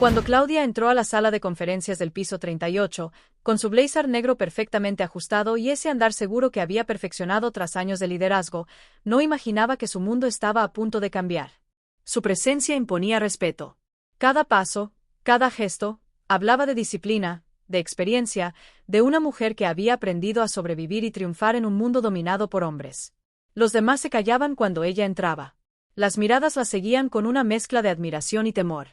Cuando Claudia entró a la sala de conferencias del piso 38, con su blazer negro perfectamente ajustado y ese andar seguro que había perfeccionado tras años de liderazgo, no imaginaba que su mundo estaba a punto de cambiar. Su presencia imponía respeto. Cada paso, cada gesto, hablaba de disciplina, de experiencia, de una mujer que había aprendido a sobrevivir y triunfar en un mundo dominado por hombres. Los demás se callaban cuando ella entraba. Las miradas la seguían con una mezcla de admiración y temor.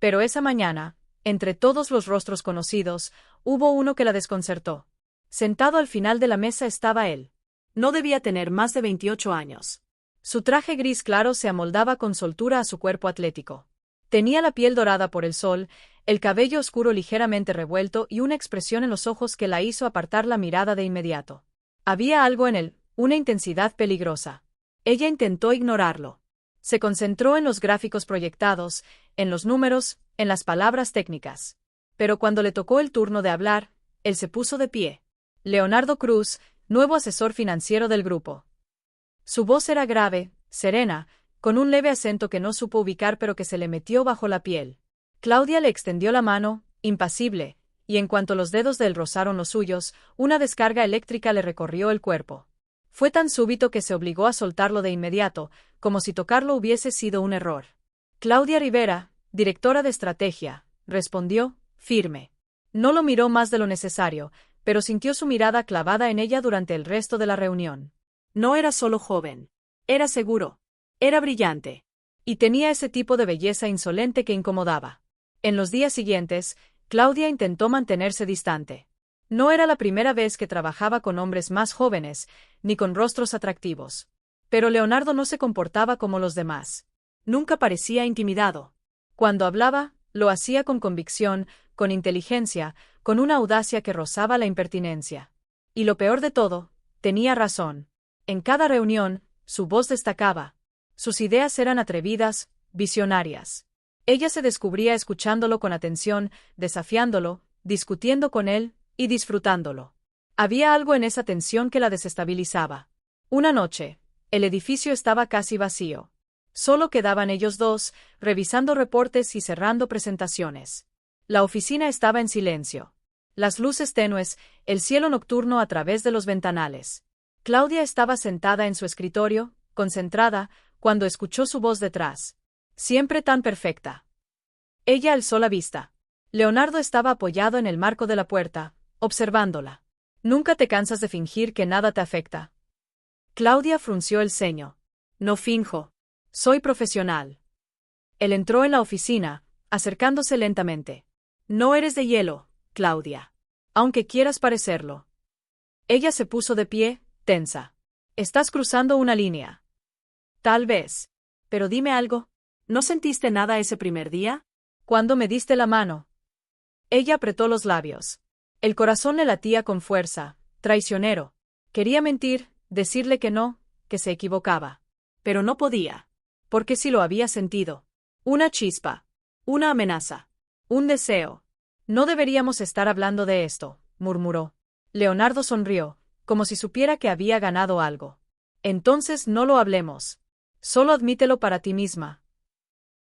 Pero esa mañana, entre todos los rostros conocidos, hubo uno que la desconcertó. Sentado al final de la mesa estaba él. No debía tener más de 28 años. Su traje gris claro se amoldaba con soltura a su cuerpo atlético. Tenía la piel dorada por el sol, el cabello oscuro ligeramente revuelto y una expresión en los ojos que la hizo apartar la mirada de inmediato. Había algo en él, una intensidad peligrosa. Ella intentó ignorarlo. Se concentró en los gráficos proyectados, en los números, en las palabras técnicas. Pero cuando le tocó el turno de hablar, él se puso de pie. Leonardo Cruz, nuevo asesor financiero del grupo. Su voz era grave, serena, con un leve acento que no supo ubicar pero que se le metió bajo la piel. Claudia le extendió la mano, impasible, y en cuanto los dedos de él rozaron los suyos, una descarga eléctrica le recorrió el cuerpo. Fue tan súbito que se obligó a soltarlo de inmediato, como si tocarlo hubiese sido un error. Claudia Rivera, directora de estrategia, respondió, firme. No lo miró más de lo necesario, pero sintió su mirada clavada en ella durante el resto de la reunión. No era solo joven. Era seguro. Era brillante. Y tenía ese tipo de belleza insolente que incomodaba. En los días siguientes, Claudia intentó mantenerse distante. No era la primera vez que trabajaba con hombres más jóvenes, ni con rostros atractivos. Pero Leonardo no se comportaba como los demás. Nunca parecía intimidado. Cuando hablaba, lo hacía con convicción, con inteligencia, con una audacia que rozaba la impertinencia. Y lo peor de todo, tenía razón. En cada reunión, su voz destacaba. Sus ideas eran atrevidas, visionarias. Ella se descubría escuchándolo con atención, desafiándolo, discutiendo con él, y disfrutándolo. Había algo en esa tensión que la desestabilizaba. Una noche, el edificio estaba casi vacío. Solo quedaban ellos dos, revisando reportes y cerrando presentaciones. La oficina estaba en silencio. Las luces tenues, el cielo nocturno a través de los ventanales. Claudia estaba sentada en su escritorio, concentrada, cuando escuchó su voz detrás. Siempre tan perfecta. Ella alzó la vista. Leonardo estaba apoyado en el marco de la puerta, observándola. ¿Nunca te cansas de fingir que nada te afecta? Claudia frunció el ceño. No finjo. Soy profesional. Él entró en la oficina, acercándose lentamente. No eres de hielo, Claudia. Aunque quieras parecerlo. Ella se puso de pie, tensa. Estás cruzando una línea. Tal vez. Pero dime algo. ¿No sentiste nada ese primer día? ¿Cuándo me diste la mano? Ella apretó los labios. El corazón le latía con fuerza, traicionero. Quería mentir, decirle que no, que se equivocaba. Pero no podía. Porque sí lo había sentido. Una chispa. Una amenaza. Un deseo. No deberíamos estar hablando de esto, murmuró. Leonardo sonrió, como si supiera que había ganado algo. Entonces no lo hablemos. Solo admítelo para ti misma.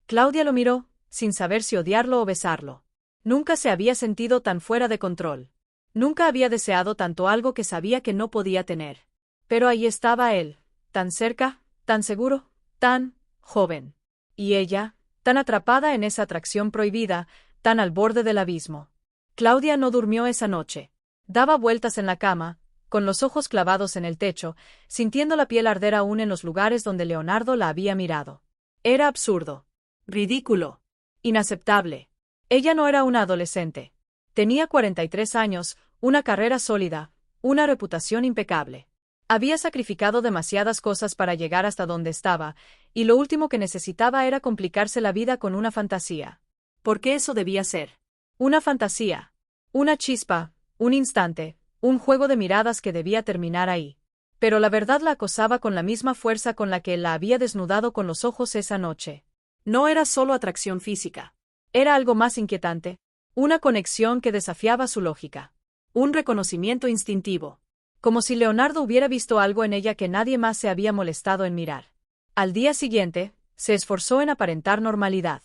Claudia lo miró, sin saber si odiarlo o besarlo. Nunca se había sentido tan fuera de control. Nunca había deseado tanto algo que sabía que no podía tener. Pero ahí estaba él, tan cerca, tan seguro, tan joven. Y ella, tan atrapada en esa atracción prohibida, tan al borde del abismo. Claudia no durmió esa noche. Daba vueltas en la cama, con los ojos clavados en el techo, sintiendo la piel arder aún en los lugares donde Leonardo la había mirado. Era absurdo. Ridículo. Inaceptable. Ella no era una adolescente. Tenía 43 años, una carrera sólida, una reputación impecable. Había sacrificado demasiadas cosas para llegar hasta donde estaba, y lo último que necesitaba era complicarse la vida con una fantasía. ¿Por qué eso debía ser? Una fantasía. Una chispa, un instante, un juego de miradas que debía terminar ahí. Pero la verdad la acosaba con la misma fuerza con la que él la había desnudado con los ojos esa noche. No era solo atracción física. Era algo más inquietante. Una conexión que desafiaba su lógica. Un reconocimiento instintivo. Como si Leonardo hubiera visto algo en ella que nadie más se había molestado en mirar. Al día siguiente, se esforzó en aparentar normalidad.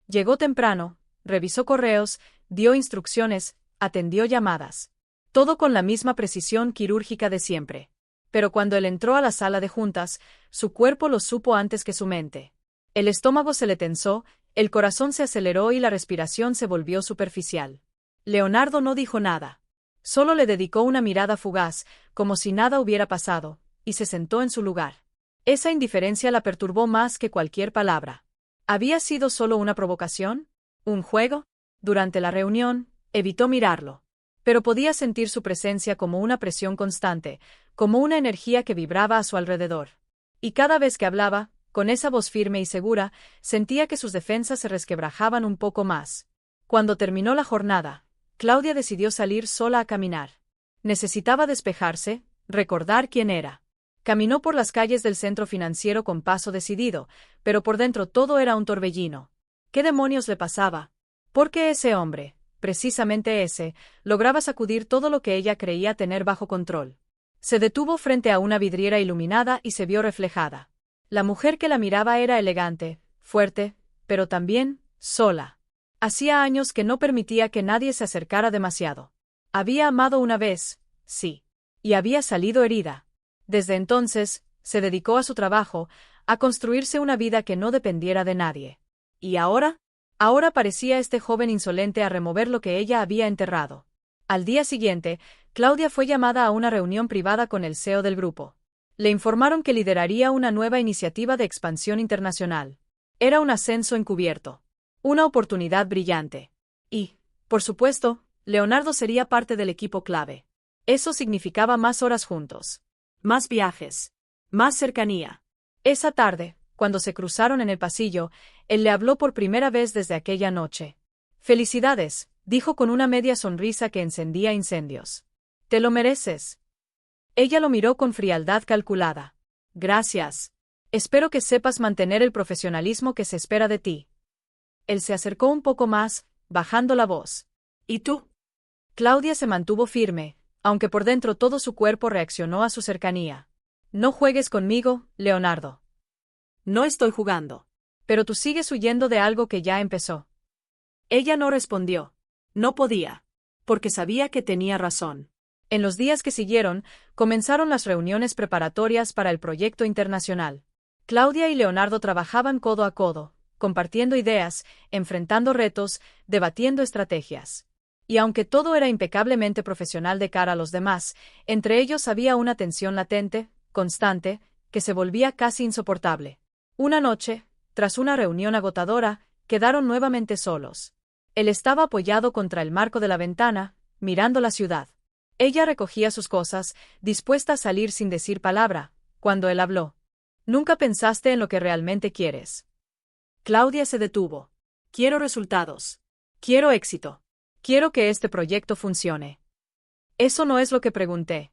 Llegó temprano, revisó correos, dio instrucciones, atendió llamadas. Todo con la misma precisión quirúrgica de siempre. Pero cuando él entró a la sala de juntas, su cuerpo lo supo antes que su mente. El estómago se le tensó, el corazón se aceleró y la respiración se volvió superficial. Leonardo no dijo nada. Solo le dedicó una mirada fugaz, como si nada hubiera pasado, y se sentó en su lugar. Esa indiferencia la perturbó más que cualquier palabra. ¿Había sido solo una provocación? ¿Un juego? Durante la reunión, evitó mirarlo. Pero podía sentir su presencia como una presión constante, como una energía que vibraba a su alrededor. Y cada vez que hablaba, con esa voz firme y segura, sentía que sus defensas se resquebrajaban un poco más. Cuando terminó la jornada, Claudia decidió salir sola a caminar. Necesitaba despejarse, recordar quién era. Caminó por las calles del centro financiero con paso decidido, pero por dentro todo era un torbellino. ¿Qué demonios le pasaba? ¿Por qué ese hombre, precisamente ese, lograba sacudir todo lo que ella creía tener bajo control? Se detuvo frente a una vidriera iluminada y se vio reflejada. La mujer que la miraba era elegante, fuerte, pero también sola. Hacía años que no permitía que nadie se acercara demasiado. Había amado una vez, sí, y había salido herida. Desde entonces, se dedicó a su trabajo, a construirse una vida que no dependiera de nadie. ¿Y ahora? Ahora parecía este joven insolente a remover lo que ella había enterrado. Al día siguiente, Claudia fue llamada a una reunión privada con el CEO del grupo. Le informaron que lideraría una nueva iniciativa de expansión internacional. Era un ascenso encubierto. Una oportunidad brillante. Y, por supuesto, Leonardo sería parte del equipo clave. Eso significaba más horas juntos. Más viajes. Más cercanía. Esa tarde, cuando se cruzaron en el pasillo, él le habló por primera vez desde aquella noche. «Felicidades», dijo con una media sonrisa que encendía incendios. «Te lo mereces». Ella lo miró con frialdad calculada. «Gracias. Espero que sepas mantener el profesionalismo que se espera de ti». Él se acercó un poco más, bajando la voz. «¿Y tú?» Claudia se mantuvo firme, aunque por dentro todo su cuerpo reaccionó a su cercanía. «No juegues conmigo, Leonardo». «No estoy jugando. Pero tú sigues huyendo de algo que ya empezó». Ella no respondió. No podía. Porque sabía que tenía razón. En los días que siguieron, comenzaron las reuniones preparatorias para el proyecto internacional. Claudia y Leonardo trabajaban codo a codo, compartiendo ideas, enfrentando retos, debatiendo estrategias. Y aunque todo era impecablemente profesional de cara a los demás, entre ellos había una tensión latente, constante, que se volvía casi insoportable. Una noche, tras una reunión agotadora, quedaron nuevamente solos. Él estaba apoyado contra el marco de la ventana, mirando la ciudad. Ella recogía sus cosas, dispuesta a salir sin decir palabra, cuando él habló. «¿Nunca pensaste en lo que realmente quieres?» Claudia se detuvo. «Quiero resultados. Quiero éxito. Quiero que este proyecto funcione». «Eso no es lo que pregunté».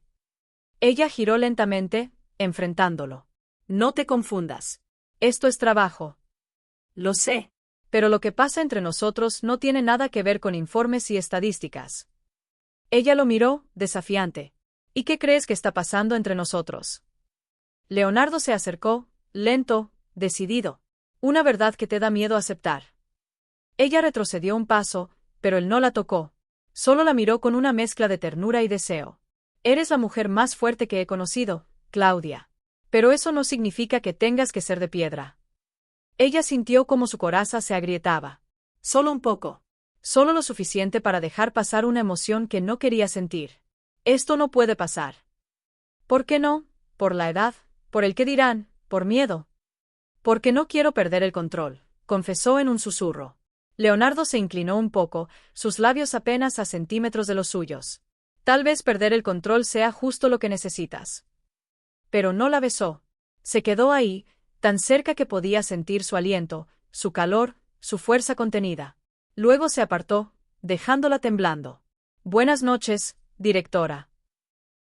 Ella giró lentamente, enfrentándolo. «No te confundas. Esto es trabajo». «Lo sé. Pero lo que pasa entre nosotros no tiene nada que ver con informes y estadísticas». Ella lo miró, desafiante. «¿Y qué crees que está pasando entre nosotros?» Leonardo se acercó, lento, decidido. «Una verdad que te da miedo aceptar». Ella retrocedió un paso, pero él no la tocó. Solo la miró con una mezcla de ternura y deseo. «Eres la mujer más fuerte que he conocido, Claudia. Pero eso no significa que tengas que ser de piedra». Ella sintió como su coraza se agrietaba. Solo un poco. Solo lo suficiente para dejar pasar una emoción que no quería sentir. «Esto no puede pasar». «¿Por qué no? Por la edad, por el qué dirán, por miedo». «Porque no quiero perder el control», confesó en un susurro. Leonardo se inclinó un poco, sus labios apenas a centímetros de los suyos. «Tal vez perder el control sea justo lo que necesitas». Pero no la besó. Se quedó ahí, tan cerca que podía sentir su aliento, su calor, su fuerza contenida. Luego se apartó, dejándola temblando. «Buenas noches, directora».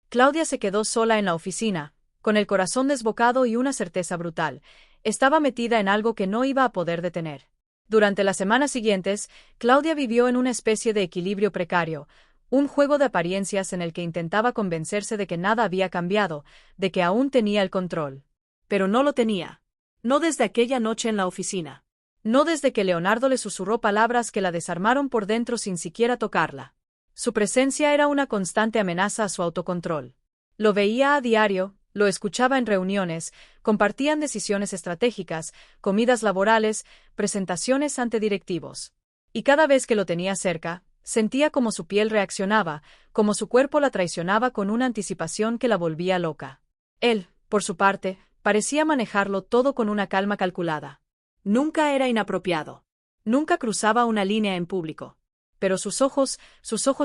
Claudia se quedó sola en la oficina, con el corazón desbocado y una certeza brutal. Estaba metida en algo que no iba a poder detener. Durante las semanas siguientes, Claudia vivió en una especie de equilibrio precario, un juego de apariencias en el que intentaba convencerse de que nada había cambiado, de que aún tenía el control. Pero no lo tenía. No desde aquella noche en la oficina. No desde que Leonardo le susurró palabras que la desarmaron por dentro sin siquiera tocarla. Su presencia era una constante amenaza a su autocontrol. Lo veía a diario, lo escuchaba en reuniones, compartían decisiones estratégicas, comidas laborales, presentaciones ante directivos. Y cada vez que lo tenía cerca, sentía como su piel reaccionaba, como su cuerpo la traicionaba con una anticipación que la volvía loca. Él, por su parte, parecía manejarlo todo con una calma calculada. Nunca era inapropiado. Nunca cruzaba una línea en público. Pero sus ojos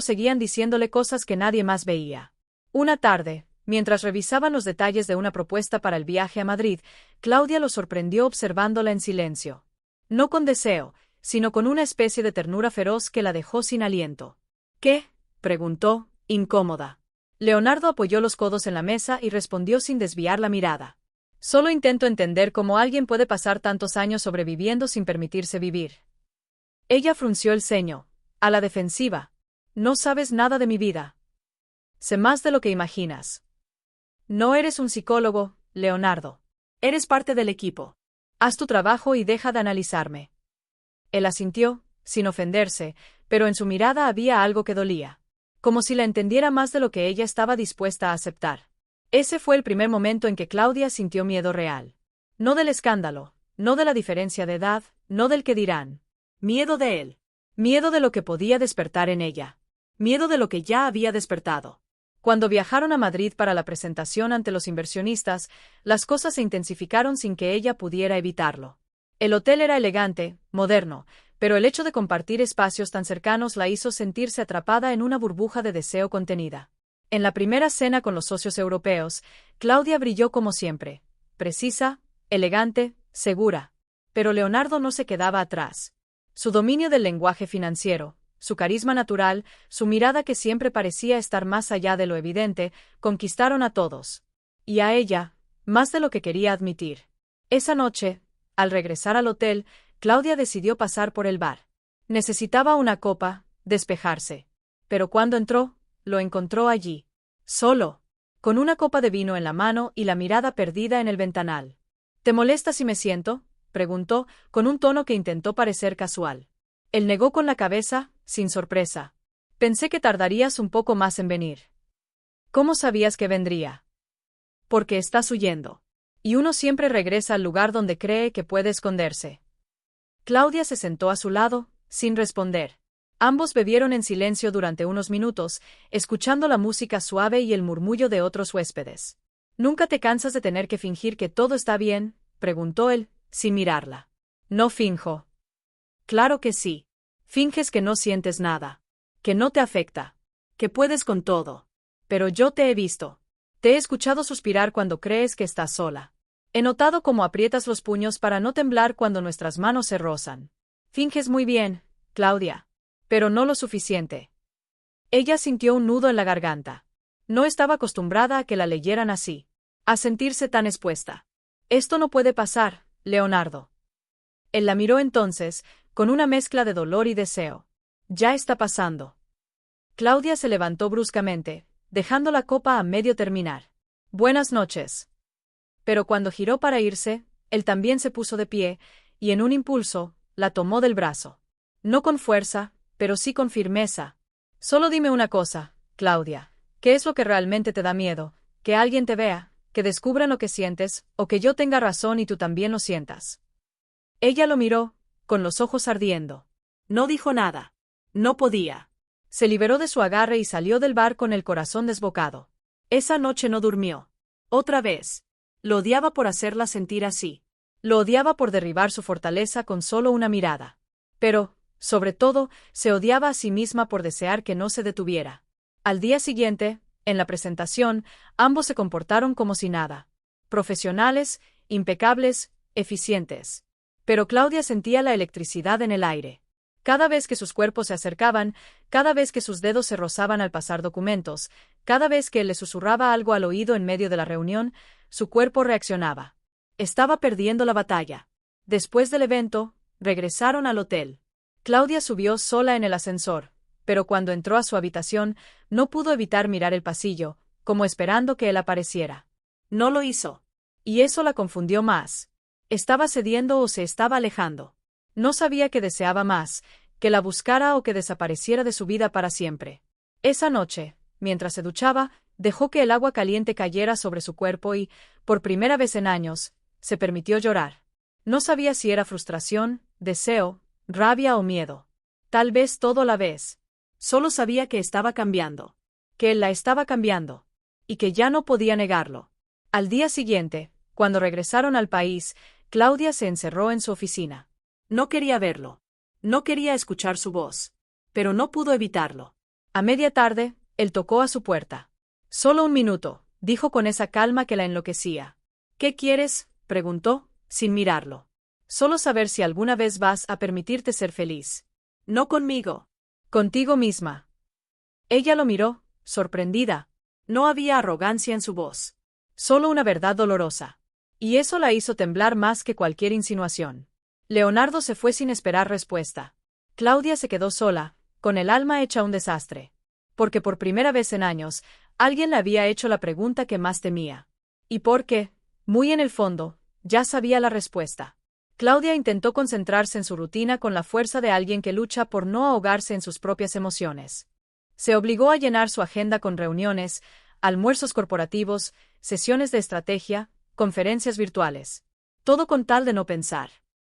seguían diciéndole cosas que nadie más veía. Una tarde, mientras revisaban los detalles de una propuesta para el viaje a Madrid, Claudia lo sorprendió observándola en silencio. No con deseo, sino con una especie de ternura feroz que la dejó sin aliento. ¿Qué? Preguntó, incómoda. Leonardo apoyó los codos en la mesa y respondió sin desviar la mirada. Solo intento entender cómo alguien puede pasar tantos años sobreviviendo sin permitirse vivir. Ella frunció el ceño. A la defensiva. No sabes nada de mi vida. Sé más de lo que imaginas. No eres un psicólogo, Leonardo. Eres parte del equipo. Haz tu trabajo y deja de analizarme. Él asintió, sin ofenderse, pero en su mirada había algo que dolía. Como si la entendiera más de lo que ella estaba dispuesta a aceptar. Ese fue el primer momento en que Claudia sintió miedo real. No del escándalo, no de la diferencia de edad, no del que dirán. Miedo de él. Miedo de lo que podía despertar en ella. Miedo de lo que ya había despertado. Cuando viajaron a Madrid para la presentación ante los inversionistas, las cosas se intensificaron sin que ella pudiera evitarlo. El hotel era elegante, moderno, pero el hecho de compartir espacios tan cercanos la hizo sentirse atrapada en una burbuja de deseo contenida. En la primera cena con los socios europeos, Claudia brilló como siempre, precisa, elegante, segura. Pero Leonardo no se quedaba atrás. Su dominio del lenguaje financiero, su carisma natural, su mirada que siempre parecía estar más allá de lo evidente, conquistaron a todos. Y a ella, más de lo que quería admitir. Esa noche, al regresar al hotel, Claudia decidió pasar por el bar. Necesitaba una copa, despejarse. Pero cuando entró, lo encontró allí. Solo. Con una copa de vino en la mano y la mirada perdida en el ventanal. ¿Te molesta si me siento?, preguntó, con un tono que intentó parecer casual. Él negó con la cabeza, sin sorpresa. Pensé que tardarías un poco más en venir. ¿Cómo sabías que vendría? Porque estás huyendo. Y uno siempre regresa al lugar donde cree que puede esconderse. Claudia se sentó a su lado, sin responder. Ambos bebieron en silencio durante unos minutos, escuchando la música suave y el murmullo de otros huéspedes. ¿Nunca te cansas de tener que fingir que todo está bien?, preguntó él, sin mirarla. No finjo. Claro que sí. Finges que no sientes nada. Que no te afecta. Que puedes con todo. Pero yo te he visto. Te he escuchado suspirar cuando crees que estás sola. He notado cómo aprietas los puños para no temblar cuando nuestras manos se rozan. Finges muy bien, Claudia. Pero no lo suficiente. Ella sintió un nudo en la garganta. No estaba acostumbrada a que la leyeran así. A sentirse tan expuesta. Esto no puede pasar, Leonardo. Él la miró entonces, con una mezcla de dolor y deseo. Ya está pasando. Claudia se levantó bruscamente, dejando la copa a medio terminar. Buenas noches. Pero cuando giró para irse, él también se puso de pie, y en un impulso, la tomó del brazo. No con fuerza, pero sí con firmeza. Solo dime una cosa, Claudia. ¿Qué es lo que realmente te da miedo? ¿Que alguien te vea, que descubran lo que sientes, o que yo tenga razón y tú también lo sientas? Ella lo miró, con los ojos ardiendo. No dijo nada. No podía. Se liberó de su agarre y salió del bar con el corazón desbocado. Esa noche no durmió. Otra vez. Lo odiaba por hacerla sentir así. Lo odiaba por derribar su fortaleza con solo una mirada. Pero, sobre todo, se odiaba a sí misma por desear que no se detuviera. Al día siguiente, en la presentación, ambos se comportaron como si nada. Profesionales, impecables, eficientes. Pero Claudia sentía la electricidad en el aire. Cada vez que sus cuerpos se acercaban, cada vez que sus dedos se rozaban al pasar documentos, cada vez que él le susurraba algo al oído en medio de la reunión, su cuerpo reaccionaba. Estaba perdiendo la batalla. Después del evento, regresaron al hotel. Claudia subió sola en el ascensor, pero cuando entró a su habitación, no pudo evitar mirar el pasillo, como esperando que él apareciera. No lo hizo. Y eso la confundió más. ¿Estaba cediendo o se estaba alejando? No sabía que deseaba más, que la buscara o que desapareciera de su vida para siempre. Esa noche, mientras se duchaba, dejó que el agua caliente cayera sobre su cuerpo y, por primera vez en años, se permitió llorar. No sabía si era frustración, deseo, rabia o miedo. Tal vez todo a la vez. Solo sabía que estaba cambiando. Que él la estaba cambiando. Y que ya no podía negarlo. Al día siguiente, cuando regresaron al país, Claudia se encerró en su oficina. No quería verlo. No quería escuchar su voz. Pero no pudo evitarlo. A media tarde, él tocó a su puerta. Solo un minuto, dijo con esa calma que la enloquecía. ¿Qué quieres?, preguntó, sin mirarlo. Solo saber si alguna vez vas a permitirte ser feliz. No conmigo. Contigo misma. Ella lo miró, sorprendida. No había arrogancia en su voz. Solo una verdad dolorosa. Y eso la hizo temblar más que cualquier insinuación. Leonardo se fue sin esperar respuesta. Claudia se quedó sola, con el alma hecha un desastre. Porque por primera vez en años, alguien le había hecho la pregunta que más temía. Y porque, muy en el fondo, ya sabía la respuesta. Claudia intentó concentrarse en su rutina con la fuerza de alguien que lucha por no ahogarse en sus propias emociones. Se obligó a llenar su agenda con reuniones, almuerzos corporativos, sesiones de estrategia, conferencias virtuales. Todo con tal de no pensar.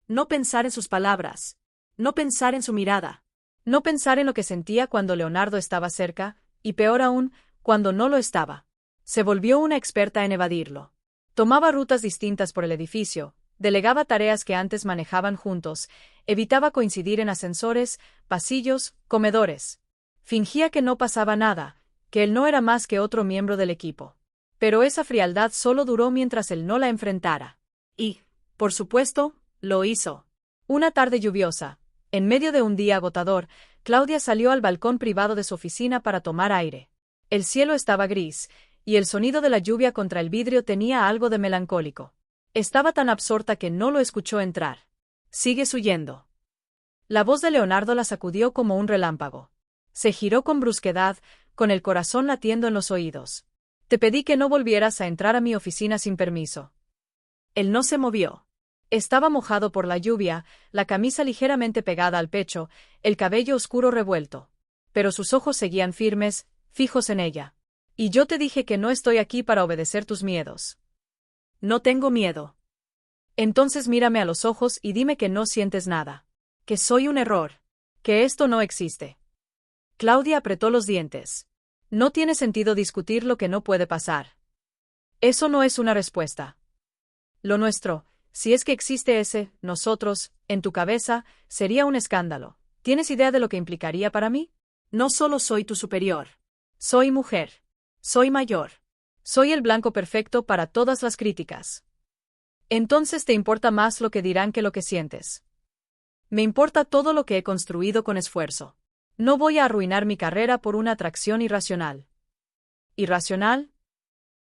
No pensar en sus palabras. No pensar en su mirada. No pensar en lo que sentía cuando Leonardo estaba cerca, y peor aún, cuando no lo estaba. Se volvió una experta en evadirlo. Tomaba rutas distintas por el edificio, delegaba tareas que antes manejaban juntos, evitaba coincidir en ascensores, pasillos, comedores. Fingía que no pasaba nada, que él no era más que otro miembro del equipo. Pero esa frialdad solo duró mientras él no la enfrentara. Y, por supuesto, lo hizo. Una tarde lluviosa, en medio de un día agotador, Claudia salió al balcón privado de su oficina para tomar aire. El cielo estaba gris, y el sonido de la lluvia contra el vidrio tenía algo de melancólico. Estaba tan absorta que no lo escuchó entrar. «¿Sigues huyendo?». La voz de Leonardo la sacudió como un relámpago. Se giró con brusquedad, con el corazón latiendo en los oídos. «Te pedí que no volvieras a entrar a mi oficina sin permiso». Él no se movió. Estaba mojado por la lluvia, la camisa ligeramente pegada al pecho, el cabello oscuro revuelto. Pero sus ojos seguían firmes, fijos en ella. «Y yo te dije que no estoy aquí para obedecer tus miedos». «No tengo miedo». «Entonces mírame a los ojos y dime que no sientes nada. Que soy un error. Que esto no existe». Claudia apretó los dientes. «No tiene sentido discutir lo que no puede pasar. Eso no es una respuesta. Lo nuestro, si es que existe ese, nosotros, en tu cabeza, sería un escándalo. ¿Tienes idea de lo que implicaría para mí? No solo soy tu superior. Soy mujer. Soy mayor. Soy el blanco perfecto para todas las críticas. Entonces te importa más lo que dirán que lo que sientes». «Me importa todo lo que he construido con esfuerzo. No voy a arruinar mi carrera por una atracción irracional». «¿Irracional?».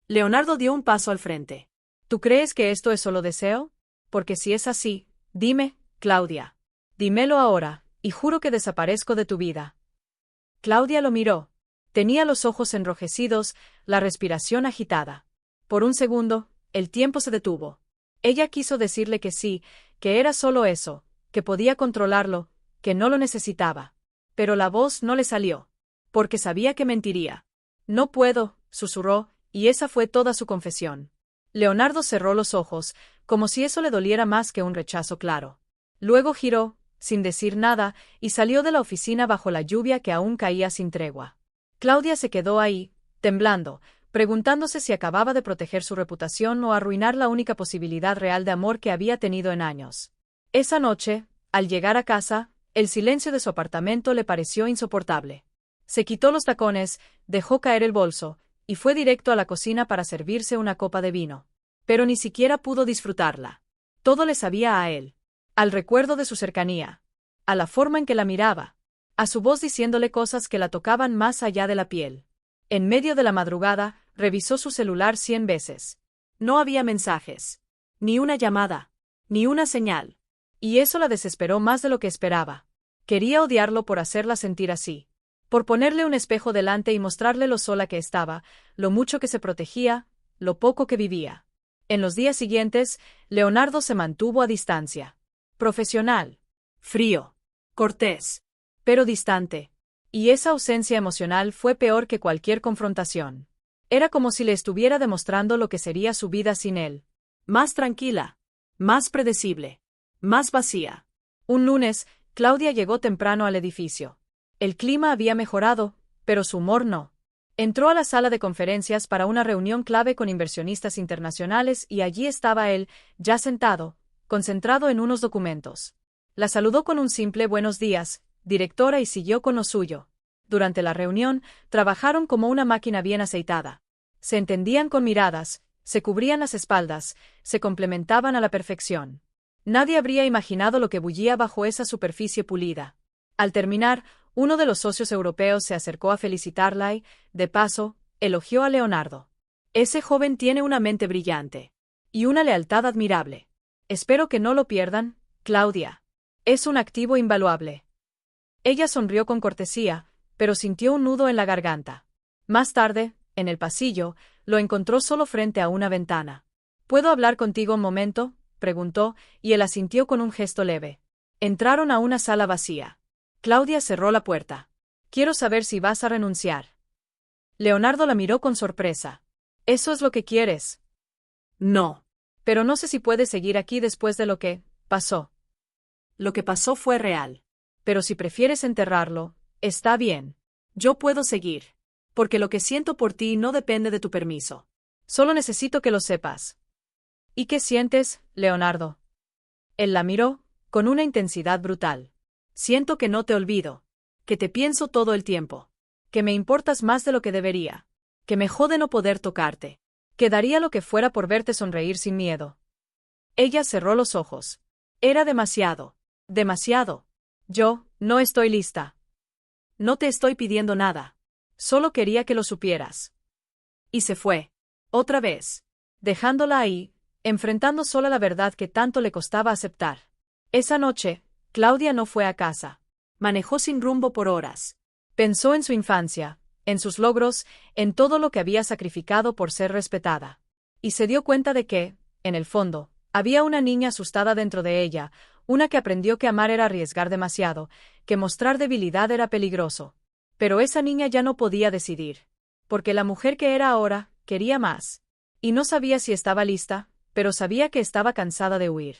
Leonardo dio un paso al frente. «¿Tú crees que esto es solo deseo? Porque si es así, dime, Claudia. Dímelo ahora, y juro que desaparezco de tu vida». Claudia lo miró. Tenía los ojos enrojecidos, la respiración agitada. Por un segundo, el tiempo se detuvo. Ella quiso decirle que sí, que era solo eso, que podía controlarlo, que no lo necesitaba. Pero la voz no le salió. Porque sabía que mentiría. «No puedo», susurró, y esa fue toda su confesión. Leonardo cerró los ojos, como si eso le doliera más que un rechazo claro. Luego giró, sin decir nada, y salió de la oficina bajo la lluvia que aún caía sin tregua. Claudia se quedó ahí, temblando, preguntándose si acababa de proteger su reputación o arruinar la única posibilidad real de amor que había tenido en años. Esa noche, al llegar a casa, el silencio de su apartamento le pareció insoportable. Se quitó los tacones, dejó caer el bolso, y fue directo a la cocina para servirse una copa de vino. Pero ni siquiera pudo disfrutarla. Todo le sabía a él. Al recuerdo de su cercanía. A la forma en que la miraba. A su voz diciéndole cosas que la tocaban más allá de la piel. En medio de la madrugada, revisó su celular 100 veces. No había mensajes. Ni una llamada. Ni una señal. Y eso la desesperó más de lo que esperaba. Quería odiarlo por hacerla sentir así. Por ponerle un espejo delante y mostrarle lo sola que estaba, lo mucho que se protegía, lo poco que vivía. En los días siguientes, Leonardo se mantuvo a distancia. Profesional. Frío. Cortés. pero distante. Y esa ausencia emocional fue peor que cualquier confrontación. Era como si le estuviera demostrando lo que sería su vida sin él. Más tranquila. Más predecible. Más vacía. Un lunes, Claudia llegó temprano al edificio. El clima había mejorado, pero su humor no. Entró a la sala de conferencias para una reunión clave con inversionistas internacionales y allí estaba él, ya sentado, concentrado en unos documentos. La saludó con un simple buenos días, directora, y siguió con lo suyo. Durante la reunión, trabajaron como una máquina bien aceitada. Se entendían con miradas, se cubrían las espaldas, se complementaban a la perfección. Nadie habría imaginado lo que bullía bajo esa superficie pulida. Al terminar, uno de los socios europeos se acercó a felicitarla y, de paso, elogió a Leonardo. Ese joven tiene una mente brillante. Y una lealtad admirable. Espero que no lo pierdan, Claudia. Es un activo invaluable. Ella sonrió con cortesía, pero sintió un nudo en la garganta. Más tarde, en el pasillo, lo encontró solo frente a una ventana. ¿Puedo hablar contigo un momento?, preguntó, y él asintió con un gesto leve. Entraron a una sala vacía. Claudia cerró la puerta. Quiero saber si vas a renunciar. Leonardo la miró con sorpresa. ¿Eso es lo que quieres? No. Pero no sé si puedes seguir aquí después de lo que pasó. Lo que pasó fue real. Pero si prefieres enterrarlo, está bien. Yo puedo seguir. Porque lo que siento por ti no depende de tu permiso. Solo necesito que lo sepas. ¿Y qué sientes, Leonardo? Él la miró, con una intensidad brutal. Siento que no te olvido. Que te pienso todo el tiempo. Que me importas más de lo que debería. Que me jode no poder tocarte. Que daría lo que fuera por verte sonreír sin miedo. Ella cerró los ojos. Era demasiado. Demasiado. Yo, no estoy lista. No te estoy pidiendo nada. Solo quería que lo supieras. Y se fue. Otra vez. Dejándola ahí, enfrentando sola la verdad que tanto le costaba aceptar. Esa noche, Claudia no fue a casa. Manejó sin rumbo por horas. Pensó en su infancia, en sus logros, en todo lo que había sacrificado por ser respetada. Y se dio cuenta de que, en el fondo, había una niña asustada dentro de ella, una que aprendió que amar era arriesgar demasiado, que mostrar debilidad era peligroso. Pero esa niña ya no podía decidir. Porque la mujer que era ahora, quería más. Y no sabía si estaba lista, pero sabía que estaba cansada de huir.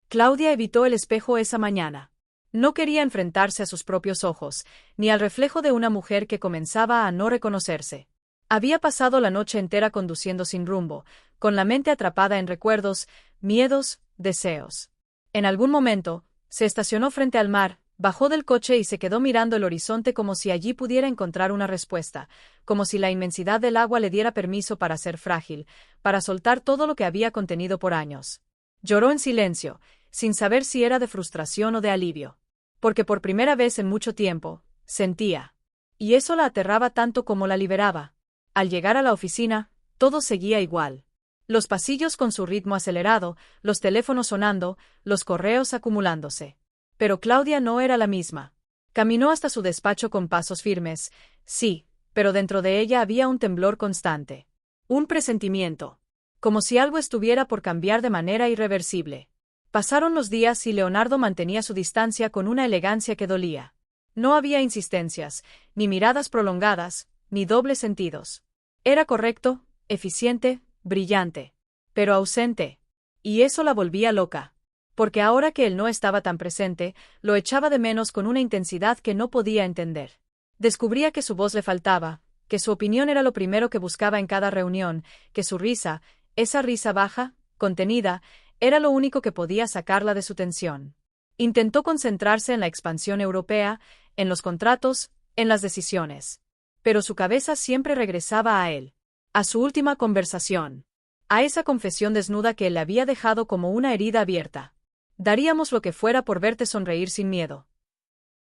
Claudia evitó el espejo esa mañana. No quería enfrentarse a sus propios ojos, ni al reflejo de una mujer que comenzaba a no reconocerse. Había pasado la noche entera conduciendo sin rumbo, con la mente atrapada en recuerdos, miedos, deseos. En algún momento, se estacionó frente al mar, bajó del coche y se quedó mirando el horizonte como si allí pudiera encontrar una respuesta, como si la inmensidad del agua le diera permiso para ser frágil, para soltar todo lo que había contenido por años. Lloró en silencio, sin saber si era de frustración o de alivio. Porque por primera vez en mucho tiempo, sentía. Y eso la aterraba tanto como la liberaba. Al llegar a la oficina, todo seguía igual. Los pasillos con su ritmo acelerado, los teléfonos sonando, los correos acumulándose. Pero Claudia no era la misma. Caminó hasta su despacho con pasos firmes, sí, pero dentro de ella había un temblor constante. Un presentimiento. Como si algo estuviera por cambiar de manera irreversible. Pasaron los días y Leonardo mantenía su distancia con una elegancia que dolía. No había insistencias, ni miradas prolongadas, ni dobles sentidos. Era correcto, eficiente, brillante. Pero ausente. Y eso la volvía loca. Porque ahora que él no estaba tan presente, lo echaba de menos con una intensidad que no podía entender. Descubría que su voz le faltaba, que su opinión era lo primero que buscaba en cada reunión, que su risa, esa risa baja, contenida, era lo único que podía sacarla de su tensión. Intentó concentrarse en la expansión europea, en los contratos, en las decisiones. Pero su cabeza siempre regresaba a él. A su última conversación. A esa confesión desnuda que él le había dejado como una herida abierta. Daríamos lo que fuera por verte sonreír sin miedo.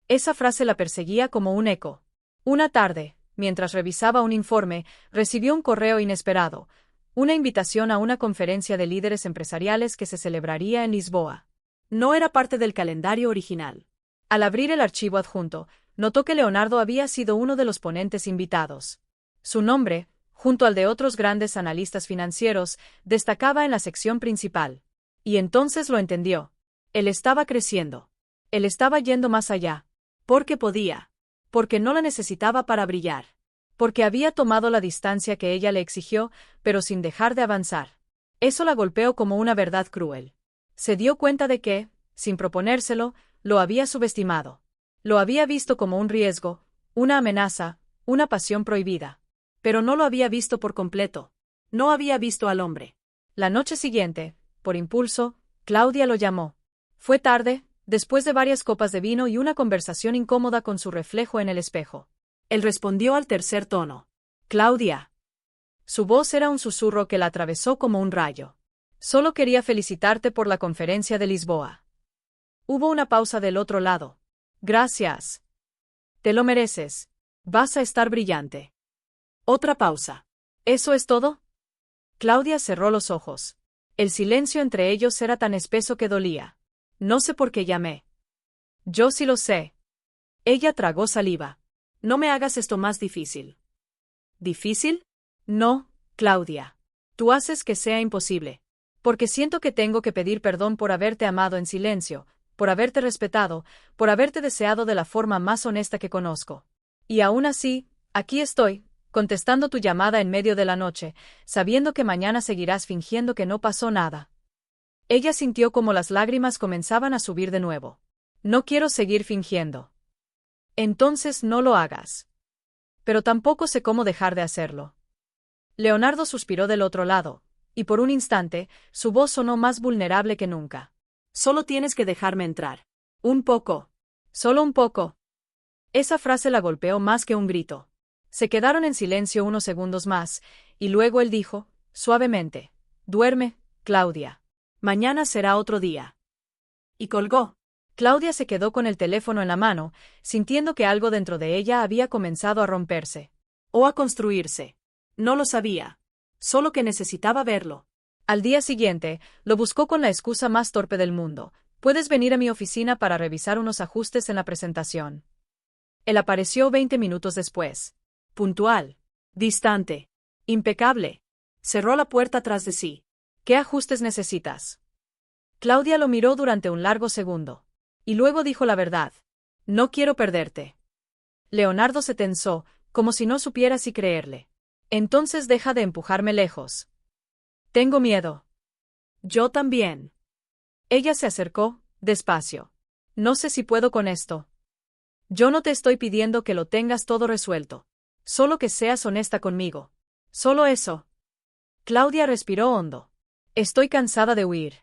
Esa frase la perseguía como un eco. Una tarde, mientras revisaba un informe, recibió un correo inesperado. Una invitación a una conferencia de líderes empresariales que se celebraría en Lisboa. No era parte del calendario original. Al abrir el archivo adjunto, notó que Leonardo había sido uno de los ponentes invitados. Su nombre, junto al de otros grandes analistas financieros, destacaba en la sección principal. Y entonces lo entendió. Él estaba creciendo. Él estaba yendo más allá. Porque podía. Porque no la necesitaba para brillar. Porque había tomado la distancia que ella le exigió, pero sin dejar de avanzar. Eso la golpeó como una verdad cruel. Se dio cuenta de que, sin proponérselo, lo había subestimado. Lo había visto como un riesgo, una amenaza, una pasión prohibida. Pero no lo había visto por completo. No había visto al hombre. La noche siguiente, por impulso, Claudia lo llamó. Fue tarde, después de varias copas de vino y una conversación incómoda con su reflejo en el espejo. Él respondió al tercer tono. Claudia. Su voz era un susurro que la atravesó como un rayo. Solo quería felicitarte por la conferencia de Lisboa. Hubo una pausa del otro lado. Gracias. Te lo mereces. Vas a estar brillante. Otra pausa. ¿Eso es todo? Claudia cerró los ojos. El silencio entre ellos era tan espeso que dolía. No sé por qué llamé. Yo sí lo sé. Ella tragó saliva. No me hagas esto más difícil. ¿Difícil? No, Claudia. Tú haces que sea imposible. Porque siento que tengo que pedir perdón por haberte amado en silencio, por haberte respetado, por haberte deseado de la forma más honesta que conozco. Y aún así, aquí estoy, contestando tu llamada en medio de la noche, sabiendo que mañana seguirás fingiendo que no pasó nada. Ella sintió como las lágrimas comenzaban a subir de nuevo. No quiero seguir fingiendo. Entonces no lo hagas. Pero tampoco sé cómo dejar de hacerlo. Leonardo suspiró del otro lado, y por un instante, su voz sonó más vulnerable que nunca. Solo tienes que dejarme entrar. Un poco. Solo un poco. Esa frase la golpeó más que un grito. Se quedaron en silencio unos segundos más, y luego él dijo, suavemente, duerme, Claudia. Mañana será otro día. Y colgó. Claudia se quedó con el teléfono en la mano, sintiendo que algo dentro de ella había comenzado a romperse. O a construirse. No lo sabía. Solo que necesitaba verlo. Al día siguiente, lo buscó con la excusa más torpe del mundo. Puedes venir a mi oficina para revisar unos ajustes en la presentación. Él apareció 20 minutos después. Puntual. Distante. Impecable. Cerró la puerta tras de sí. ¿Qué ajustes necesitas? Claudia lo miró durante un largo segundo. Y luego dijo la verdad. No quiero perderte. Leonardo se tensó, como si no supiera si creerle. Entonces deja de empujarme lejos. Tengo miedo. Yo también. Ella se acercó, despacio. No sé si puedo con esto. Yo no te estoy pidiendo que lo tengas todo resuelto. Solo que seas honesta conmigo. Solo eso. Claudia respiró hondo. Estoy cansada de huir.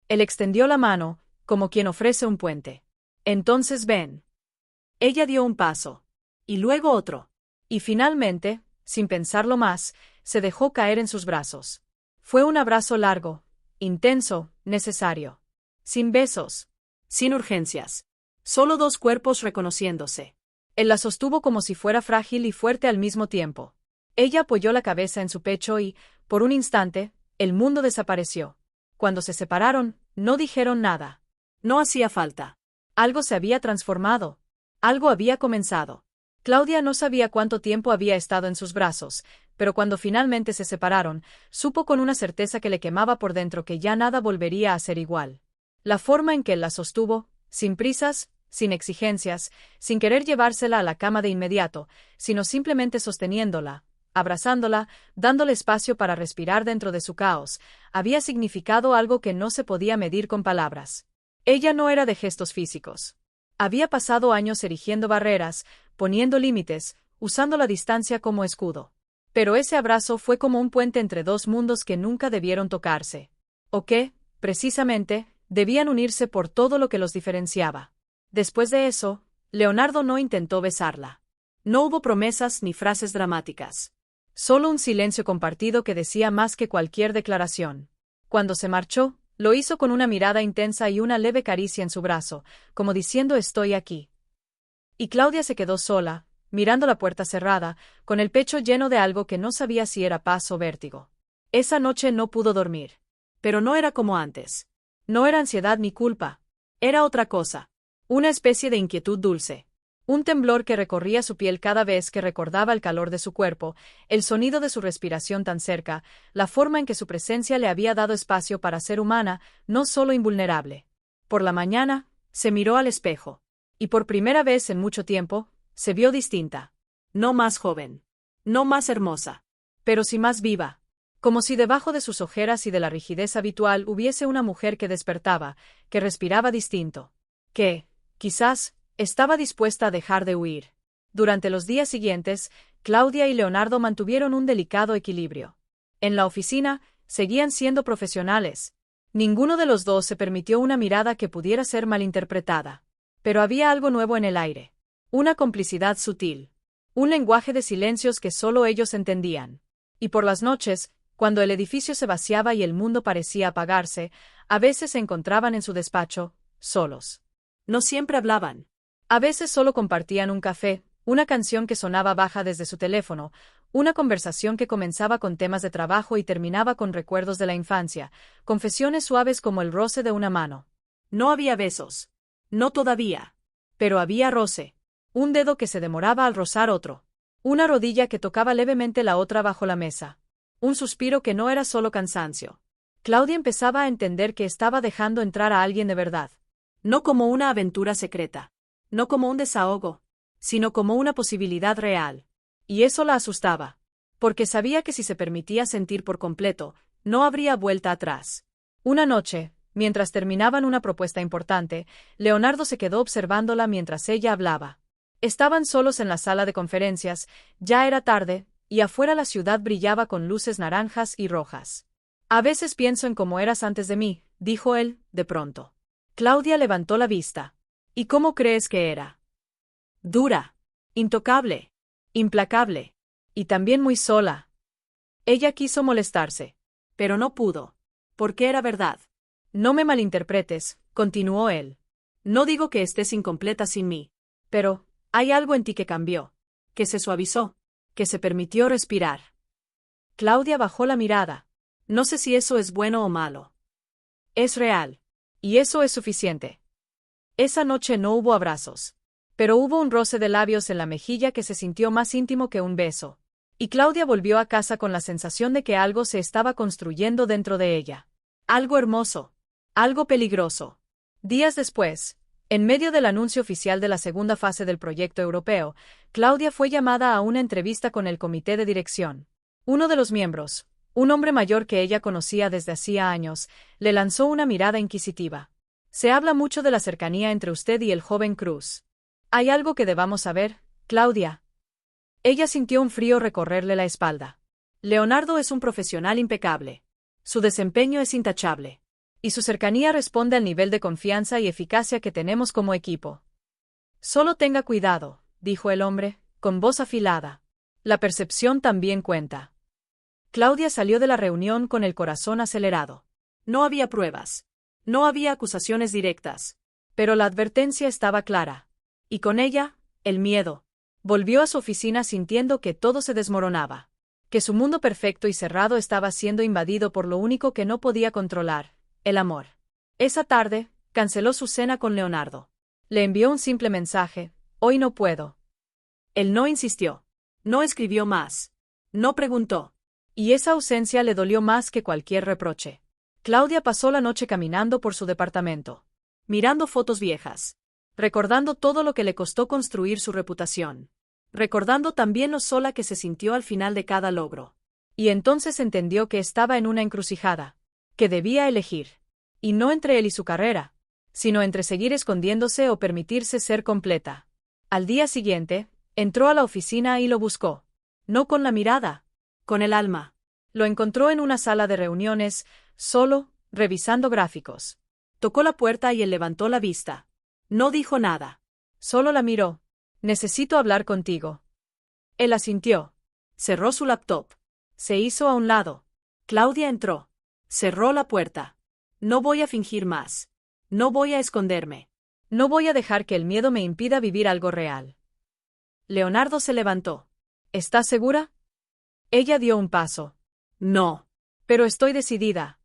Él extendió la mano, como quien ofrece un puente. Entonces ven. Ella dio un paso. Y luego otro. Y finalmente, sin pensarlo más, se dejó caer en sus brazos. Fue un abrazo largo, intenso, necesario. Sin besos. Sin urgencias. Solo dos cuerpos reconociéndose. Él la sostuvo como si fuera frágil y fuerte al mismo tiempo. Ella apoyó la cabeza en su pecho y, por un instante, el mundo desapareció. Cuando se separaron, no dijeron nada. No hacía falta. Algo se había transformado. Algo había comenzado. Claudia no sabía cuánto tiempo había estado en sus brazos, pero cuando finalmente se separaron, supo con una certeza que le quemaba por dentro que ya nada volvería a ser igual. La forma en que él la sostuvo, sin prisas, sin exigencias, sin querer llevársela a la cama de inmediato, sino simplemente sosteniéndola, abrazándola, dándole espacio para respirar dentro de su caos, había significado algo que no se podía medir con palabras. Ella no era de gestos físicos. Había pasado años erigiendo barreras, poniendo límites, usando la distancia como escudo. Pero ese abrazo fue como un puente entre dos mundos que nunca debieron tocarse. O que, precisamente, debían unirse por todo lo que los diferenciaba. Después de eso, Leonardo no intentó besarla. No hubo promesas ni frases dramáticas. Solo un silencio compartido que decía más que cualquier declaración. Cuando se marchó, lo hizo con una mirada intensa y una leve caricia en su brazo, como diciendo estoy aquí. Y Claudia se quedó sola, mirando la puerta cerrada, con el pecho lleno de algo que no sabía si era paz o vértigo. Esa noche no pudo dormir. Pero no era como antes. No era ansiedad ni culpa. Era otra cosa. Una especie de inquietud dulce. Un temblor que recorría su piel cada vez que recordaba el calor de su cuerpo, el sonido de su respiración tan cerca, la forma en que su presencia le había dado espacio para ser humana, no solo invulnerable. Por la mañana, Se miró al espejo. Y por primera vez en mucho tiempo, se vio distinta. No más joven. No más hermosa. Pero sí más viva. Como si debajo de sus ojeras y de la rigidez habitual hubiese una mujer que despertaba, que respiraba distinto. Que, quizás, estaba dispuesta a dejar de huir. Durante los días siguientes, Claudia y Leonardo mantuvieron un delicado equilibrio. En la oficina, seguían siendo profesionales. Ninguno de los dos se permitió una mirada que pudiera ser malinterpretada. Pero había algo nuevo en el aire. Una complicidad sutil. Un lenguaje de silencios que solo ellos entendían. Y por las noches, cuando el edificio se vaciaba y el mundo parecía apagarse, a veces se encontraban en su despacho, solos. No siempre hablaban. A veces solo compartían un café, una canción que sonaba baja desde su teléfono, una conversación que comenzaba con temas de trabajo y terminaba con recuerdos de la infancia, confesiones suaves como el roce de una mano. No había besos. No todavía. Pero había roce. Un dedo que se demoraba al rozar otro. Una rodilla que tocaba levemente la otra bajo la mesa. Un suspiro que no era solo cansancio. Claudia empezaba a entender que estaba dejando entrar a alguien de verdad. No como una aventura secreta. No como un desahogo. Sino como una posibilidad real. Y eso la asustaba. Porque sabía que si se permitía sentir por completo, no habría vuelta atrás. Una noche, mientras terminaban una propuesta importante, Leonardo se quedó observándola mientras ella hablaba. Estaban solos en la sala de conferencias, ya era tarde, y afuera la ciudad brillaba con luces naranjas y rojas. A veces pienso en cómo eras antes de mí, dijo él, de pronto. Claudia levantó la vista. ¿Y cómo crees que era? Dura. Intocable. Implacable. Y también muy sola. Ella quiso molestarse. Pero no pudo. Porque era verdad. No me malinterpretes, continuó él. No digo que estés incompleta sin mí. Pero, hay algo en ti que cambió. Que se suavizó. Que se permitió respirar. Claudia bajó la mirada. No sé si eso es bueno o malo. Es real. Y eso es suficiente. Esa noche no hubo abrazos. Pero hubo un roce de labios en la mejilla que se sintió más íntimo que un beso. Y Claudia volvió a casa con la sensación de que algo se estaba construyendo dentro de ella. Algo hermoso. Algo peligroso. Días después, en medio del anuncio oficial de la segunda fase del proyecto europeo, Claudia fue llamada a una entrevista con el comité de dirección. Uno de los miembros, un hombre mayor que ella conocía desde hacía años, le lanzó una mirada inquisitiva. Se habla mucho de la cercanía entre usted y el joven Cruz. ¿Hay algo que debamos saber, Claudia? Ella sintió un frío recorrerle la espalda. Leonardo es un profesional impecable. Su desempeño es intachable. Y su cercanía responde al nivel de confianza y eficacia que tenemos como equipo. Solo tenga cuidado, dijo el hombre, con voz afilada. La percepción también cuenta. Claudia salió de la reunión con el corazón acelerado. No había pruebas. No había acusaciones directas. Pero la advertencia estaba clara. Y con ella, el miedo. Volvió a su oficina sintiendo que todo se desmoronaba. Que su mundo perfecto y cerrado estaba siendo invadido por lo único que no podía controlar, el amor. Esa tarde, canceló su cena con Leonardo. Le envió un simple mensaje: hoy no puedo. Él no insistió. No escribió más. No preguntó. Y esa ausencia le dolió más que cualquier reproche. Claudia pasó la noche caminando por su departamento. Mirando fotos viejas. Recordando todo lo que le costó construir su reputación. Recordando también lo sola que se sintió al final de cada logro. Y entonces entendió que estaba en una encrucijada. Que debía elegir. Y no entre él y su carrera, sino entre seguir escondiéndose o permitirse ser completa. Al día siguiente, entró a la oficina y lo buscó. No con la mirada, con el alma. Lo encontró en una sala de reuniones, solo, revisando gráficos. Tocó la puerta y él levantó la vista. No dijo nada. Solo la miró. Necesito hablar contigo. Él asintió. Cerró su laptop. Se hizo a un lado. Claudia entró. Cerró la puerta. No voy a fingir más. No voy a esconderme. No voy a dejar que el miedo me impida vivir algo real. Leonardo se levantó. ¿Estás segura? Ella dio un paso. No. Pero estoy decidida.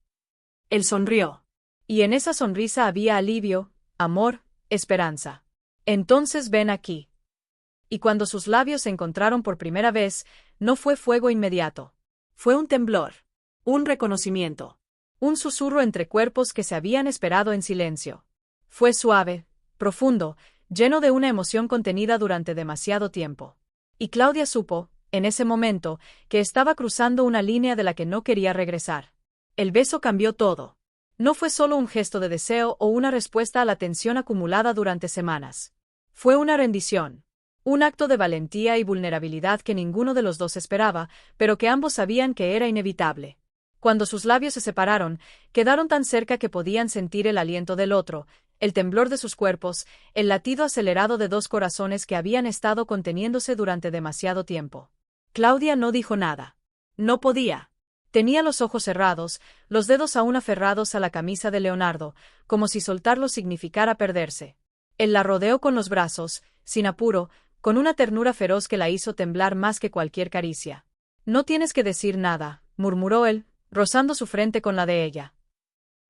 Él sonrió. Y en esa sonrisa había alivio, amor, esperanza. Entonces ven aquí. Y cuando sus labios se encontraron por primera vez, no fue fuego inmediato. Fue un temblor. Un reconocimiento. Un susurro entre cuerpos que se habían esperado en silencio. Fue suave, profundo, lleno de una emoción contenida durante demasiado tiempo. Y Claudia supo, en ese momento, que estaba cruzando una línea de la que no quería regresar. El beso cambió todo. No fue solo un gesto de deseo o una respuesta a la tensión acumulada durante semanas. Fue una rendición. Un acto de valentía y vulnerabilidad que ninguno de los dos esperaba, pero que ambos sabían que era inevitable. Cuando sus labios se separaron, quedaron tan cerca que podían sentir el aliento del otro, el temblor de sus cuerpos, el latido acelerado de dos corazones que habían estado conteniéndose durante demasiado tiempo. Claudia no dijo nada. No podía. Tenía los ojos cerrados, los dedos aún aferrados a la camisa de Leonardo, como si soltarlo significara perderse. Él la rodeó con los brazos, sin apuro, con una ternura feroz que la hizo temblar más que cualquier caricia. No tienes que decir nada, murmuró él, rozando su frente con la de ella.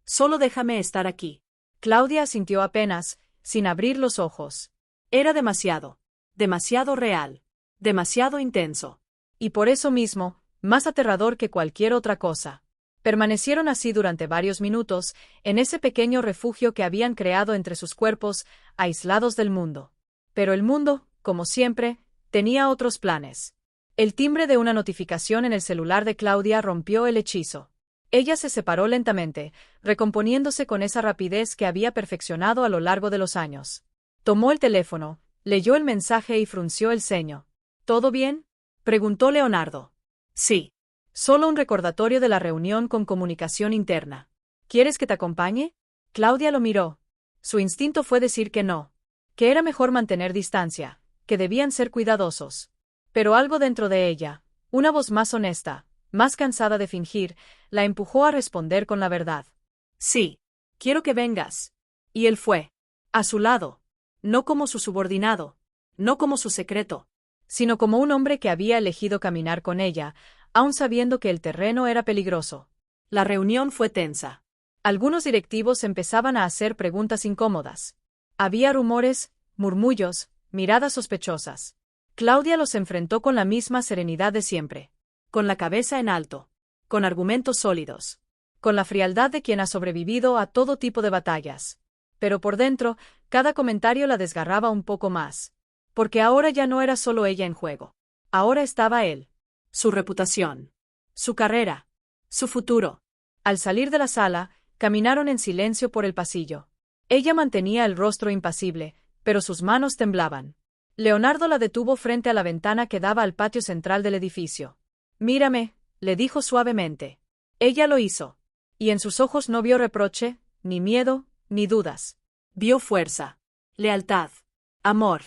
Solo déjame estar aquí. Claudia asintió apenas, sin abrir los ojos. Era demasiado. Demasiado real. Demasiado intenso. Y por eso mismo, más aterrador que cualquier otra cosa. Permanecieron así durante varios minutos, en ese pequeño refugio que habían creado entre sus cuerpos, aislados del mundo. Pero el mundo, como siempre, tenía otros planes. El timbre de una notificación en el celular de Claudia rompió el hechizo. Ella se separó lentamente, recomponiéndose con esa rapidez que había perfeccionado a lo largo de los años. Tomó el teléfono, leyó el mensaje y frunció el ceño. ¿Todo bien?, preguntó Leonardo. Sí. Solo un recordatorio de la reunión con comunicación interna. ¿Quieres que te acompañe? Claudia lo miró. Su instinto fue decir que no. Que era mejor mantener distancia, que debían ser cuidadosos. Pero algo dentro de ella, una voz más honesta, más cansada de fingir, la empujó a responder con la verdad. Sí. Quiero que vengas. Y él fue. A su lado. No como su subordinado. No como su secreto. Sino como un hombre que había elegido caminar con ella, aun sabiendo que el terreno era peligroso. La reunión fue tensa. Algunos directivos empezaban a hacer preguntas incómodas. Había rumores, murmullos, miradas sospechosas. Claudia los enfrentó con la misma serenidad de siempre. Con la cabeza en alto. Con argumentos sólidos. Con la frialdad de quien ha sobrevivido a todo tipo de batallas. Pero por dentro, cada comentario la desgarraba un poco más. Porque ahora ya no era solo ella en juego. Ahora estaba él. Su reputación. Su carrera. Su futuro. Al salir de la sala, caminaron en silencio por el pasillo. Ella mantenía el rostro impasible, pero sus manos temblaban. Leonardo la detuvo frente a la ventana que daba al patio central del edificio. Mírame, le dijo suavemente. Ella lo hizo. Y en sus ojos no vio reproche, ni miedo, ni dudas. Vio fuerza. Lealtad. Amor.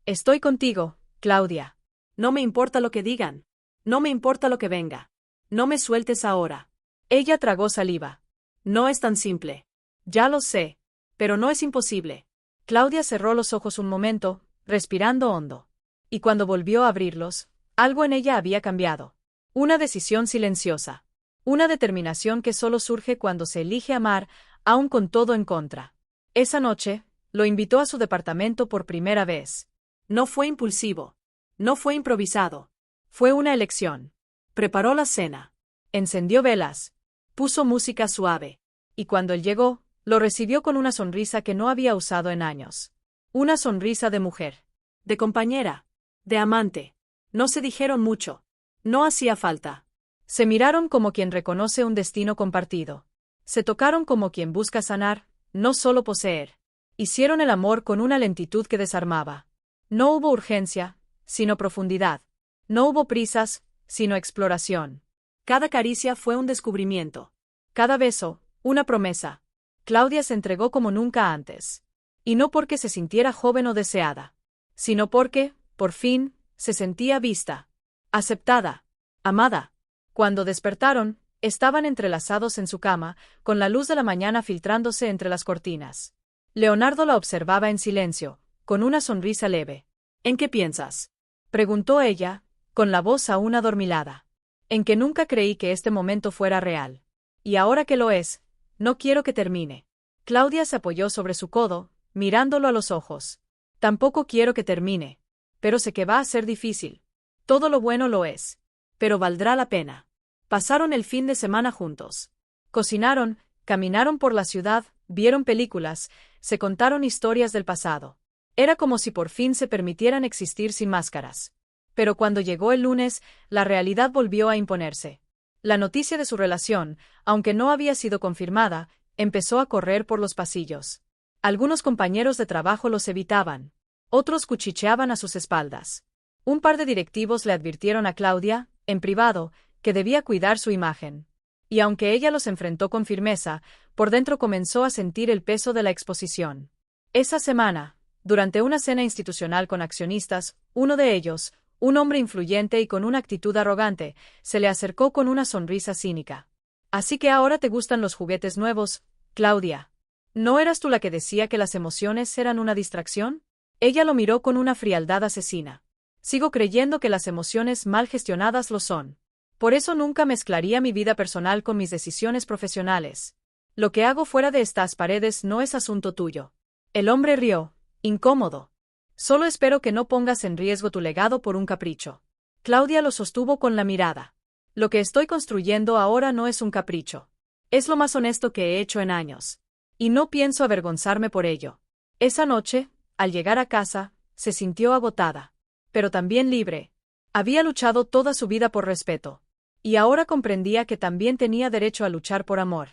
Estoy contigo, Claudia. No me importa lo que digan. No me importa lo que venga. No me sueltes ahora. Ella tragó saliva. No es tan simple. Ya lo sé. Pero no es imposible. Claudia cerró los ojos un momento, respirando hondo. Y cuando volvió a abrirlos, algo en ella había cambiado. Una decisión silenciosa. Una determinación que solo surge cuando se elige amar, aun con todo en contra. Esa noche, lo invitó a su departamento por primera vez. No fue impulsivo. No fue improvisado. Fue una elección. Preparó la cena. Encendió velas. Puso música suave. Y cuando él llegó, lo recibió con una sonrisa que no había usado en años. Una sonrisa de mujer. De compañera. De amante. No se dijeron mucho. No hacía falta. Se miraron como quien reconoce un destino compartido. Se tocaron como quien busca sanar, no solo poseer. Hicieron el amor con una lentitud que desarmaba. No hubo urgencia, sino profundidad. No hubo prisas, sino exploración. Cada caricia fue un descubrimiento. Cada beso, una promesa. Claudia se entregó como nunca antes. Y no porque se sintiera joven o deseada, sino porque, por fin, se sentía vista, aceptada, amada. Cuando despertaron, estaban entrelazados en su cama, con la luz de la mañana filtrándose entre las cortinas. Leonardo la observaba en silencio, con una sonrisa leve. ¿En qué piensas?, preguntó ella, con la voz aún adormilada. En que nunca creí que este momento fuera real. Y ahora que lo es, no quiero que termine. Claudia se apoyó sobre su codo, mirándolo a los ojos. Tampoco quiero que termine. Pero sé que va a ser difícil. Todo lo bueno lo es. Pero valdrá la pena. Pasaron el fin de semana juntos. Cocinaron, caminaron por la ciudad, vieron películas, se contaron historias del pasado. Era como si por fin se permitieran existir sin máscaras. Pero cuando llegó el lunes, la realidad volvió a imponerse. La noticia de su relación, aunque no había sido confirmada, empezó a correr por los pasillos. Algunos compañeros de trabajo los evitaban. Otros cuchicheaban a sus espaldas. Un par de directivos le advirtieron a Claudia, en privado, que debía cuidar su imagen. Y aunque ella los enfrentó con firmeza, por dentro comenzó a sentir el peso de la exposición. Esa semana, durante una cena institucional con accionistas, uno de ellos, un hombre influyente y con una actitud arrogante, se le acercó con una sonrisa cínica. «Así que ahora te gustan los juguetes nuevos, Claudia. ¿No eras tú la que decía que las emociones eran una distracción?» Ella lo miró con una frialdad asesina. «Sigo creyendo que las emociones mal gestionadas lo son. Por eso nunca mezclaría mi vida personal con mis decisiones profesionales. Lo que hago fuera de estas paredes no es asunto tuyo». El hombre rió, incómodo. «Solo espero que no pongas en riesgo tu legado por un capricho». Claudia lo sostuvo con la mirada. «Lo que estoy construyendo ahora no es un capricho. Es lo más honesto que he hecho en años. Y no pienso avergonzarme por ello». Esa noche, al llegar a casa, se sintió agotada, pero también libre. Había luchado toda su vida por respeto. Y ahora comprendía que también tenía derecho a luchar por amor.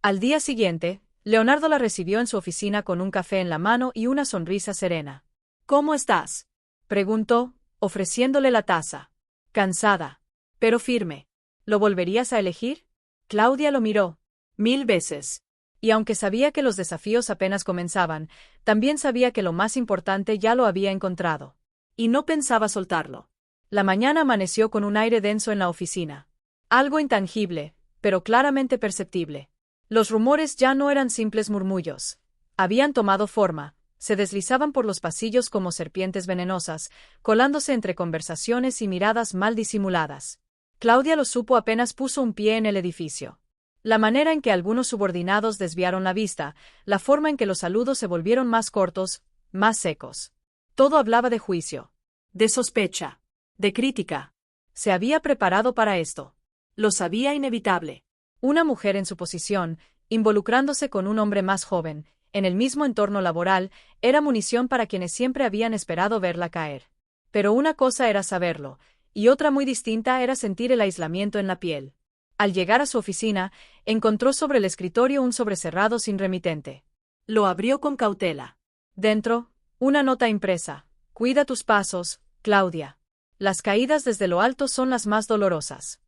Al día siguiente, Leonardo la recibió en su oficina con un café en la mano y una sonrisa serena. «¿Cómo estás?», preguntó, ofreciéndole la taza. «Cansada, pero firme. ¿Lo volverías a elegir?». Claudia lo miró. «1000 veces». Y aunque sabía que los desafíos apenas comenzaban, también sabía que lo más importante ya lo había encontrado. Y no pensaba soltarlo. La mañana amaneció con un aire denso en la oficina. Algo intangible, pero claramente perceptible. Los rumores ya no eran simples murmullos. Habían tomado forma, se deslizaban por los pasillos como serpientes venenosas, colándose entre conversaciones y miradas mal disimuladas. Claudia lo supo apenas puso un pie en el edificio. La manera en que algunos subordinados desviaron la vista, la forma en que los saludos se volvieron más cortos, más secos. Todo hablaba de juicio, de sospecha, de crítica. Se había preparado para esto. Lo sabía inevitable. Una mujer en su posición, involucrándose con un hombre más joven, en el mismo entorno laboral, era munición para quienes siempre habían esperado verla caer. Pero una cosa era saberlo, y otra muy distinta era sentir el aislamiento en la piel. Al llegar a su oficina, encontró sobre el escritorio un sobre cerrado sin remitente. Lo abrió con cautela. Dentro, una nota impresa. «Cuida tus pasos, Claudia. Las caídas desde lo alto son las más dolorosas».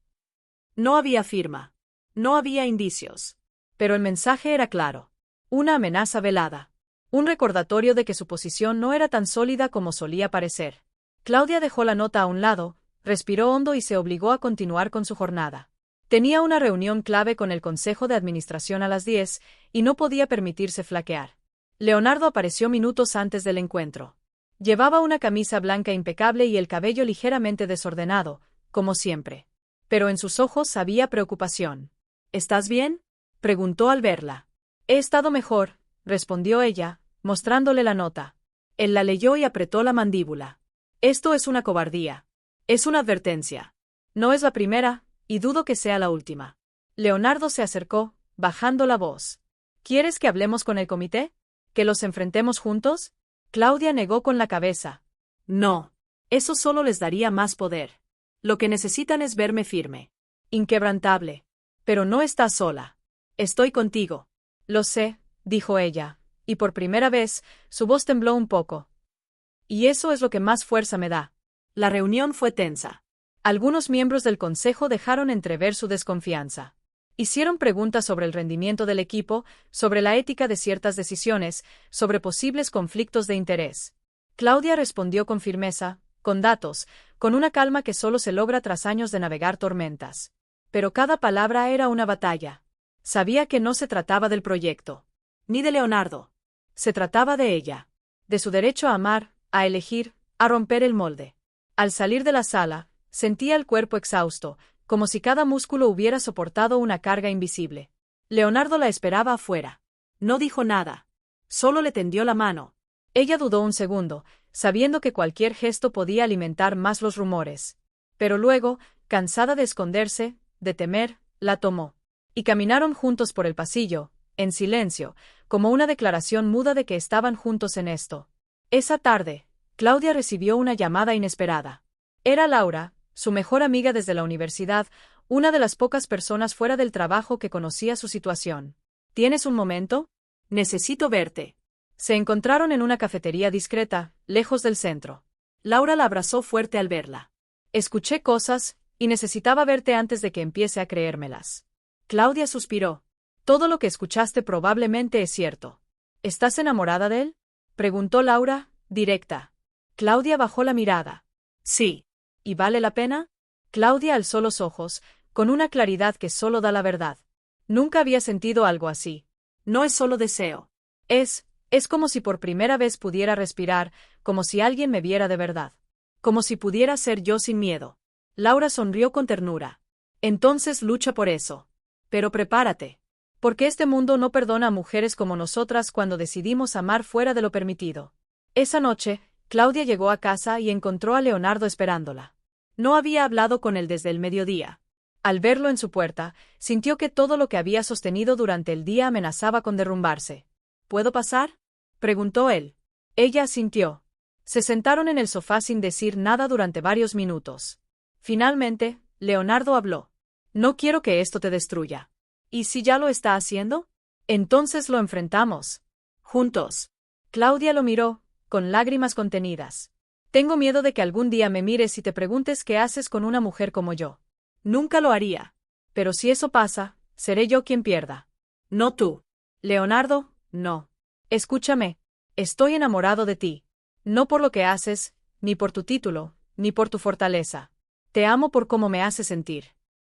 No había firma. No había indicios. Pero el mensaje era claro. Una amenaza velada. Un recordatorio de que su posición no era tan sólida como solía parecer. Claudia dejó la nota a un lado, respiró hondo y se obligó a continuar con su jornada. Tenía una reunión clave con el Consejo de Administración a las 10, y no podía permitirse flaquear. Leonardo apareció minutos antes del encuentro. Llevaba una camisa blanca impecable y el cabello ligeramente desordenado, como siempre. Pero en sus ojos había preocupación. «¿Estás bien?», preguntó al verla. «He estado mejor», respondió ella, mostrándole la nota. Él la leyó y apretó la mandíbula. «Esto es una cobardía. Es una advertencia. No es la primera, y dudo que sea la última». Leonardo se acercó, bajando la voz. «¿Quieres que hablemos con el comité? ¿Que los enfrentemos juntos?». Claudia negó con la cabeza. «No. Eso solo les daría más poder. Lo que necesitan es verme firme. Inquebrantable. Pero no estás sola. Estoy contigo». «Lo sé», dijo ella, y por primera vez, su voz tembló un poco. «Y eso es lo que más fuerza me da». La reunión fue tensa. Algunos miembros del consejo dejaron entrever su desconfianza. Hicieron preguntas sobre el rendimiento del equipo, sobre la ética de ciertas decisiones, sobre posibles conflictos de interés. Claudia respondió con firmeza, con datos, con una calma que solo se logra tras años de navegar tormentas. Pero cada palabra era una batalla. Sabía que no se trataba del proyecto, ni de Leonardo. Se trataba de ella, de su derecho a amar, a elegir, a romper el molde. Al salir de la sala, sentía el cuerpo exhausto, como si cada músculo hubiera soportado una carga invisible. Leonardo la esperaba afuera. No dijo nada. Solo le tendió la mano. Ella dudó un segundo, sabiendo que cualquier gesto podía alimentar más los rumores. Pero luego, cansada de esconderse, de temer, la tomó. Y caminaron juntos por el pasillo, en silencio, como una declaración muda de que estaban juntos en esto. Esa tarde, Claudia recibió una llamada inesperada. Era Laura, su mejor amiga desde la universidad, una de las pocas personas fuera del trabajo que conocía su situación. ¿Tienes un momento? Necesito verte. Se encontraron en una cafetería discreta, lejos del centro. Laura la abrazó fuerte al verla. Escuché cosas, y necesitaba verte antes de que empiece a creérmelas. Claudia suspiró. Todo lo que escuchaste probablemente es cierto. ¿Estás enamorada de él? Preguntó Laura, directa. Claudia bajó la mirada. Sí. ¿Y vale la pena? Claudia alzó los ojos, con una claridad que solo da la verdad. Nunca había sentido algo así. No es solo deseo. Es como si por primera vez pudiera respirar, como si alguien me viera de verdad. Como si pudiera ser yo sin miedo. Laura sonrió con ternura. Entonces lucha por eso. Pero prepárate. Porque este mundo no perdona a mujeres como nosotras cuando decidimos amar fuera de lo permitido. Esa noche, Claudia llegó a casa y encontró a Leonardo esperándola. No había hablado con él desde el mediodía. Al verlo en su puerta, sintió que todo lo que había sostenido durante el día amenazaba con derrumbarse. ¿Puedo pasar? Preguntó él. Ella asintió. Se sentaron en el sofá sin decir nada durante varios minutos. Finalmente, Leonardo habló. No quiero que esto te destruya. ¿Y si ya lo está haciendo? Entonces lo enfrentamos. Juntos. Claudia lo miró, con lágrimas contenidas. Tengo miedo de que algún día me mires y te preguntes qué haces con una mujer como yo. Nunca lo haría. Pero si eso pasa, seré yo quien pierda. No tú. Leonardo, no. Escúchame. Estoy enamorado de ti. No por lo que haces, ni por tu título, ni por tu fortaleza. Te amo por cómo me haces sentir.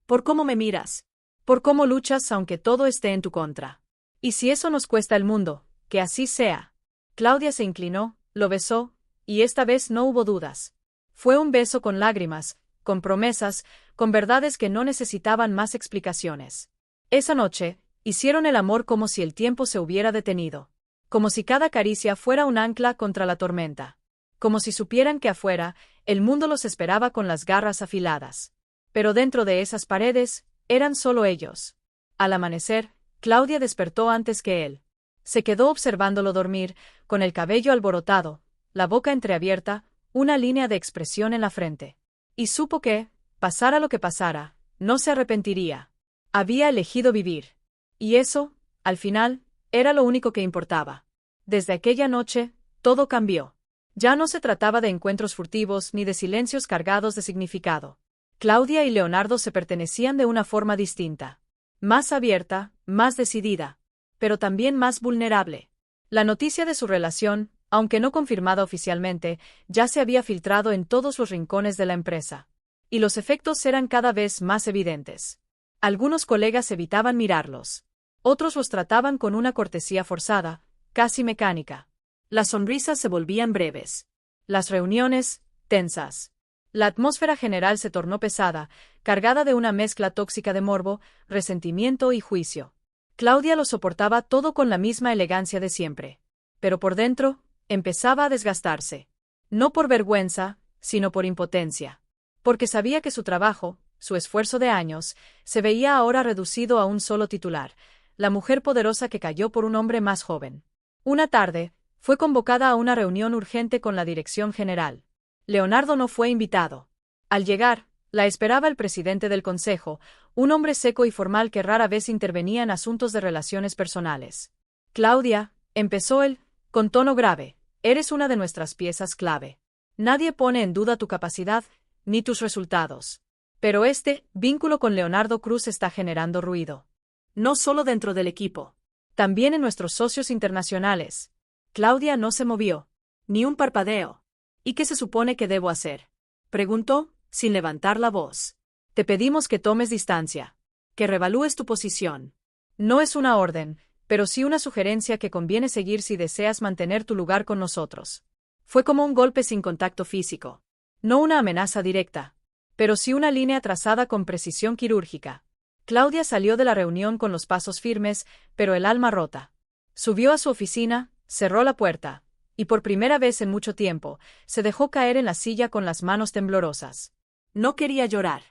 Por cómo me miras. Por cómo luchas aunque todo esté en tu contra. Y si eso nos cuesta el mundo, que así sea. Claudia se inclinó, lo besó, y esta vez no hubo dudas. Fue un beso con lágrimas, con promesas, con verdades que no necesitaban más explicaciones. Esa noche, hicieron el amor como si el tiempo se hubiera detenido. Como si cada caricia fuera un ancla contra la tormenta. Como si supieran que afuera, el mundo los esperaba con las garras afiladas. Pero dentro de esas paredes, eran solo ellos. Al amanecer, Claudia despertó antes que él. Se quedó observándolo dormir, con el cabello alborotado, la boca entreabierta, una línea de expresión en la frente. Y supo que, pasara lo que pasara, no se arrepentiría. Había elegido vivir. Y eso, al final, era lo único que importaba. Desde aquella noche, todo cambió. Ya no se trataba de encuentros furtivos ni de silencios cargados de significado. Claudia y Leonardo se pertenecían de una forma distinta. Más abierta, más decidida. Pero también más vulnerable. La noticia de su relación, aunque no confirmada oficialmente, ya se había filtrado en todos los rincones de la empresa. Y los efectos eran cada vez más evidentes. Algunos colegas evitaban mirarlos. Otros los trataban con una cortesía forzada, casi mecánica. Las sonrisas se volvían breves. Las reuniones, tensas. La atmósfera general se tornó pesada, cargada de una mezcla tóxica de morbo, resentimiento y juicio. Claudia lo soportaba todo con la misma elegancia de siempre. Pero por dentro, empezaba a desgastarse. No por vergüenza, sino por impotencia. Porque sabía que su trabajo, su esfuerzo de años, se veía ahora reducido a un solo titular, la mujer poderosa que cayó por un hombre más joven. Una tarde, fue convocada a una reunión urgente con la dirección general. Leonardo no fue invitado. Al llegar, la esperaba el presidente del consejo, un hombre seco y formal que rara vez intervenía en asuntos de relaciones personales. Claudia, empezó él, con tono grave, eres una de nuestras piezas clave. Nadie pone en duda tu capacidad, ni tus resultados. Pero este vínculo con Leonardo Cruz está generando ruido. No solo dentro del equipo. También en nuestros socios internacionales. Claudia no se movió. Ni un parpadeo. ¿Y qué se supone que debo hacer? Preguntó, sin levantar la voz. Te pedimos que tomes distancia. Que revalúes tu posición. No es una orden, pero sí una sugerencia que conviene seguir si deseas mantener tu lugar con nosotros. Fue como un golpe sin contacto físico. No una amenaza directa, pero sí una línea trazada con precisión quirúrgica. Claudia salió de la reunión con los pasos firmes, pero el alma rota. Subió a su oficina, cerró la puerta, y por primera vez en mucho tiempo, se dejó caer en la silla con las manos temblorosas. No quería llorar.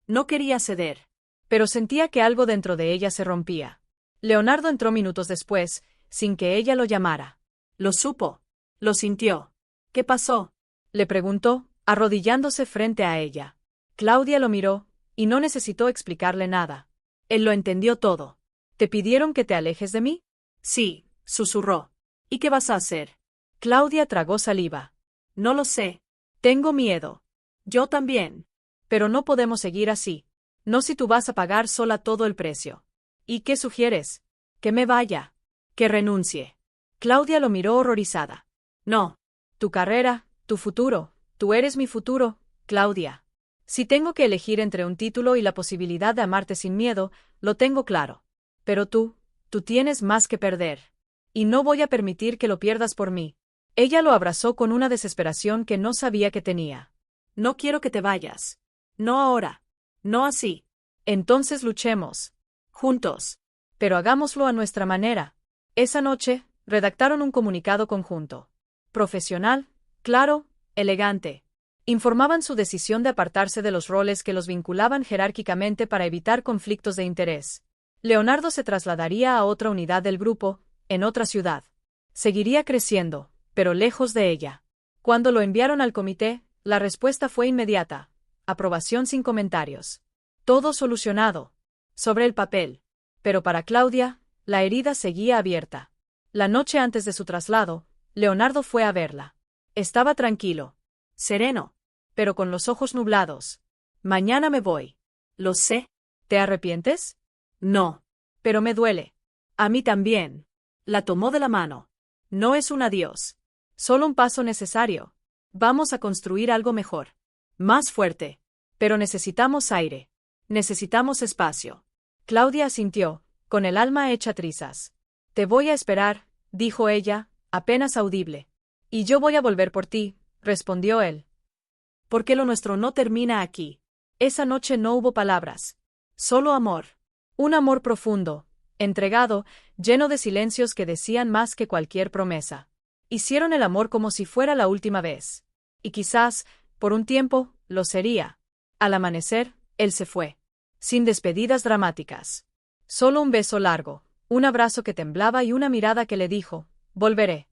No quería ceder. Pero sentía que algo dentro de ella se rompía. Leonardo entró minutos después, sin que ella lo llamara. Lo supo. Lo sintió. ¿Qué pasó?, le preguntó, arrodillándose frente a ella. Claudia lo miró, y no necesitó explicarle nada. Él lo entendió todo. ¿Te pidieron que te alejes de mí? Sí, susurró. ¿Y qué vas a hacer? Claudia tragó saliva. No lo sé. Tengo miedo. Yo también. Pero no podemos seguir así. No si tú vas a pagar sola todo el precio. ¿Y qué sugieres? Que me vaya. Que renuncie. Claudia lo miró horrorizada. No. Tu carrera, tu futuro. Tú eres mi futuro, Claudia. Si tengo que elegir entre un título y la posibilidad de amarte sin miedo, lo tengo claro. Pero tú tienes más que perder. Y no voy a permitir que lo pierdas por mí. Ella lo abrazó con una desesperación que no sabía que tenía. No quiero que te vayas. No ahora. No así. Entonces luchemos. Juntos. Pero hagámoslo a nuestra manera. Esa noche, redactaron un comunicado conjunto. Profesional, claro, elegante. Informaban su decisión de apartarse de los roles que los vinculaban jerárquicamente para evitar conflictos de interés. Leonardo se trasladaría a otra unidad del grupo, en otra ciudad. Seguiría creciendo, pero lejos de ella. Cuando lo enviaron al comité, la respuesta fue inmediata. Aprobación sin comentarios. Todo solucionado. Sobre el papel. Pero para Claudia, la herida seguía abierta. La noche antes de su traslado, Leonardo fue a verla. Estaba tranquilo. Sereno. Pero con los ojos nublados. Mañana me voy. Lo sé. ¿Te arrepientes? No. Pero me duele. A mí también. La tomó de la mano. No es un adiós. Solo un paso necesario. Vamos a construir algo mejor. Más fuerte. Pero necesitamos aire. Necesitamos espacio. Claudia asintió, con el alma hecha trizas. Te voy a esperar, dijo ella, apenas audible. Y yo voy a volver por ti, respondió él. Porque lo nuestro no termina aquí. Esa noche no hubo palabras. Solo amor. Un amor profundo, entregado, lleno de silencios que decían más que cualquier promesa. Hicieron el amor como si fuera la última vez. Y quizás, por un tiempo, lo sería. Al amanecer, él se fue. Sin despedidas dramáticas. Solo un beso largo, un abrazo que temblaba y una mirada que le dijo, volveré.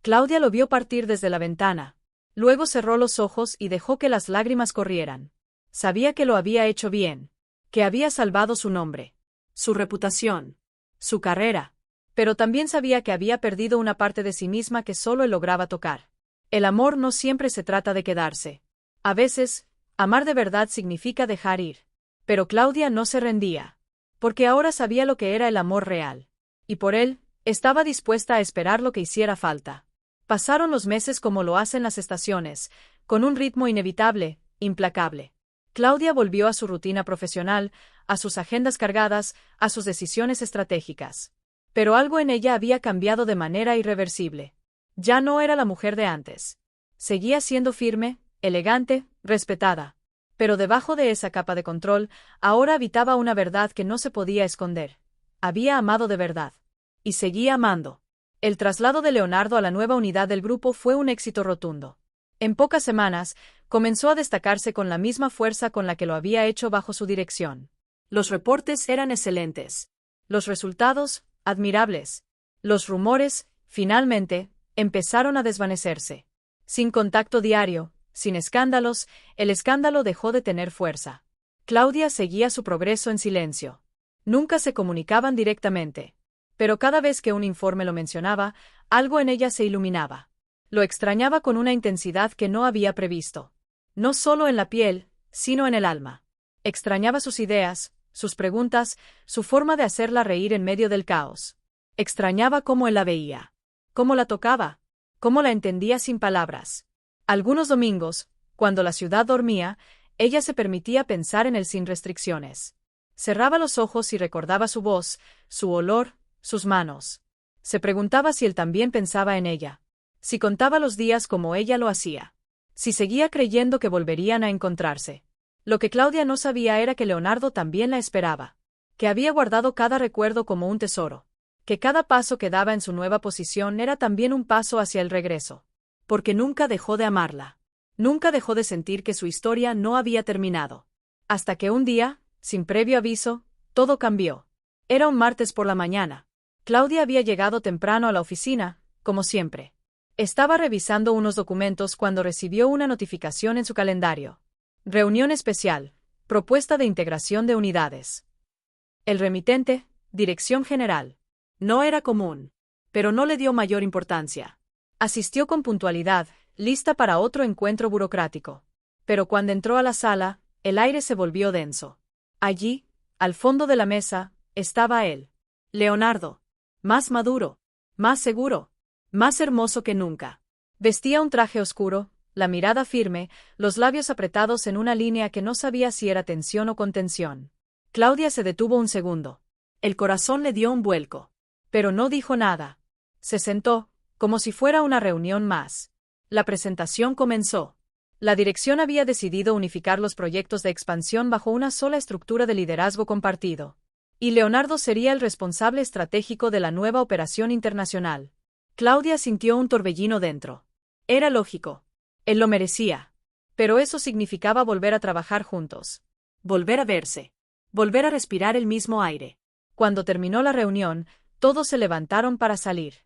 Claudia lo vio partir desde la ventana. Luego cerró los ojos y dejó que las lágrimas corrieran. Sabía que lo había hecho bien. Que había salvado su nombre. Su reputación. Su carrera. Pero también sabía que había perdido una parte de sí misma que solo él lograba tocar. El amor no siempre se trata de quedarse. A veces, amar de verdad significa dejar ir. Pero Claudia no se rendía. Porque ahora sabía lo que era el amor real. Y por él, estaba dispuesta a esperar lo que hiciera falta. Pasaron los meses como lo hacen las estaciones, con un ritmo inevitable, implacable. Claudia volvió a su rutina profesional, a sus agendas cargadas, a sus decisiones estratégicas. Pero algo en ella había cambiado de manera irreversible. Ya no era la mujer de antes. Seguía siendo firme, elegante, respetada. Pero debajo de esa capa de control, ahora habitaba una verdad que no se podía esconder. Había amado de verdad. Y seguía amando. El traslado de Leonardo a la nueva unidad del grupo fue un éxito rotundo. En pocas semanas, comenzó a destacarse con la misma fuerza con la que lo había hecho bajo su dirección. Los reportes eran excelentes. Los resultados, admirables. Los rumores, finalmente, empezaron a desvanecerse. Sin contacto diario, sin escándalos, el escándalo dejó de tener fuerza. Claudia seguía su progreso en silencio. Nunca se comunicaban directamente. Pero cada vez que un informe lo mencionaba, algo en ella se iluminaba. Lo extrañaba con una intensidad que no había previsto. No solo en la piel, sino en el alma. Extrañaba sus ideas, sus preguntas, su forma de hacerla reír en medio del caos. Extrañaba cómo él la veía, cómo la tocaba, cómo la entendía sin palabras. Algunos domingos, cuando la ciudad dormía, ella se permitía pensar en él sin restricciones. Cerraba los ojos y recordaba su voz, su olor, sus manos. Se preguntaba si él también pensaba en ella. Si contaba los días como ella lo hacía. Si seguía creyendo que volverían a encontrarse. Lo que Claudia no sabía era que Leonardo también la esperaba. Que había guardado cada recuerdo como un tesoro. Que cada paso que daba en su nueva posición era también un paso hacia el regreso. Porque nunca dejó de amarla. Nunca dejó de sentir que su historia no había terminado. Hasta que un día, sin previo aviso, todo cambió. Era un martes por la mañana. Claudia había llegado temprano a la oficina, como siempre. Estaba revisando unos documentos cuando recibió una notificación en su calendario. Reunión especial. Propuesta de integración de unidades. El remitente, Dirección General. No era común, pero no le dio mayor importancia. Asistió con puntualidad, lista para otro encuentro burocrático. Pero cuando entró a la sala, el aire se volvió denso. Allí, al fondo de la mesa, estaba él. Leonardo. Más maduro, más seguro, más hermoso que nunca. Vestía un traje oscuro, la mirada firme, los labios apretados en una línea que no sabía si era tensión o contención. Claudia se detuvo un segundo. El corazón le dio un vuelco. Pero no dijo nada. Se sentó, como si fuera una reunión más. La presentación comenzó. La dirección había decidido unificar los proyectos de expansión bajo una sola estructura de liderazgo compartido. Y Leonardo sería el responsable estratégico de la nueva operación internacional. Claudia sintió un torbellino dentro. Era lógico. Él lo merecía. Pero eso significaba volver a trabajar juntos. Volver a verse. Volver a respirar el mismo aire. Cuando terminó la reunión, todos se levantaron para salir.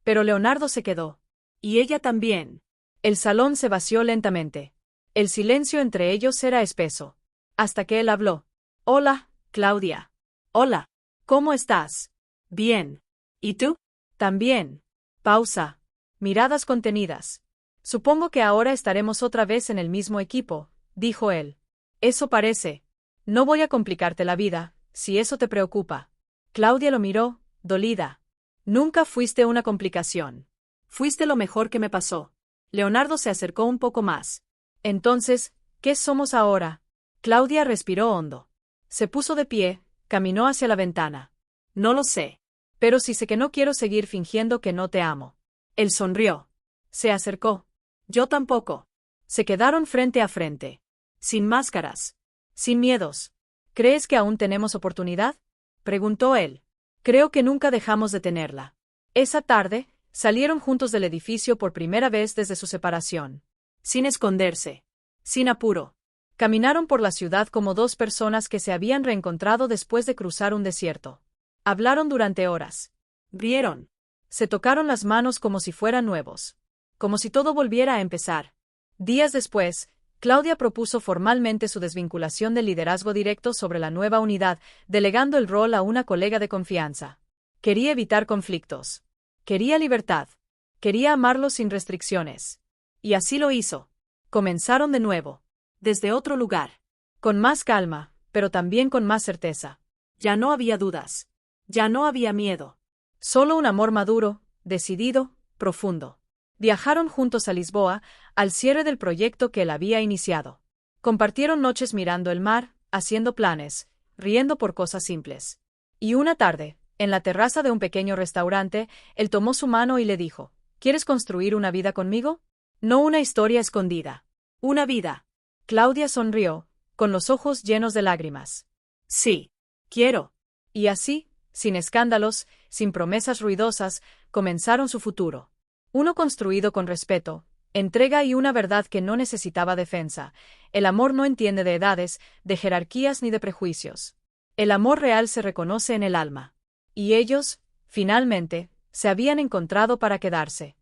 Pero Leonardo se quedó. Y ella también. El salón se vació lentamente. El silencio entre ellos era espeso. Hasta que él habló. Hola, Claudia. Hola. ¿Cómo estás? Bien. ¿Y tú? También. Pausa. Miradas contenidas. Supongo que ahora estaremos otra vez en el mismo equipo, dijo él. Eso parece. No voy a complicarte la vida, si eso te preocupa. Claudia lo miró, dolida. Nunca fuiste una complicación. Fuiste lo mejor que me pasó. Leonardo se acercó un poco más. Entonces, ¿qué somos ahora? Claudia respiró hondo. Se puso de pie, caminó hacia la ventana. No lo sé. Pero sí sé que no quiero seguir fingiendo que no te amo. Él sonrió. Se acercó. Yo tampoco. Se quedaron frente a frente. Sin máscaras. Sin miedos. ¿Crees que aún tenemos oportunidad? Preguntó él. Creo que nunca dejamos de tenerla. Esa tarde, salieron juntos del edificio por primera vez desde su separación. Sin esconderse. Sin apuro. Caminaron por la ciudad como dos personas que se habían reencontrado después de cruzar un desierto. Hablaron durante horas. Rieron. Se tocaron las manos como si fueran nuevos. Como si todo volviera a empezar. Días después, Claudia propuso formalmente su desvinculación del liderazgo directo sobre la nueva unidad, delegando el rol a una colega de confianza. Quería evitar conflictos. Quería libertad. Quería amarlo sin restricciones. Y así lo hizo. Comenzaron de nuevo. Desde otro lugar. Con más calma, pero también con más certeza. Ya no había dudas. Ya no había miedo. Solo un amor maduro, decidido, profundo. Viajaron juntos a Lisboa, al cierre del proyecto que él había iniciado. Compartieron noches mirando el mar, haciendo planes, riendo por cosas simples. Y una tarde, en la terraza de un pequeño restaurante, él tomó su mano y le dijo, ¿quieres construir una vida conmigo? No una historia escondida. Una vida. Claudia sonrió, con los ojos llenos de lágrimas. Sí. Quiero. Y así, sin escándalos, sin promesas ruidosas, comenzaron su futuro. Uno construido con respeto, entrega y una verdad que no necesitaba defensa. El amor no entiende de edades, de jerarquías ni de prejuicios. El amor real se reconoce en el alma. Y ellos, finalmente, se habían encontrado para quedarse.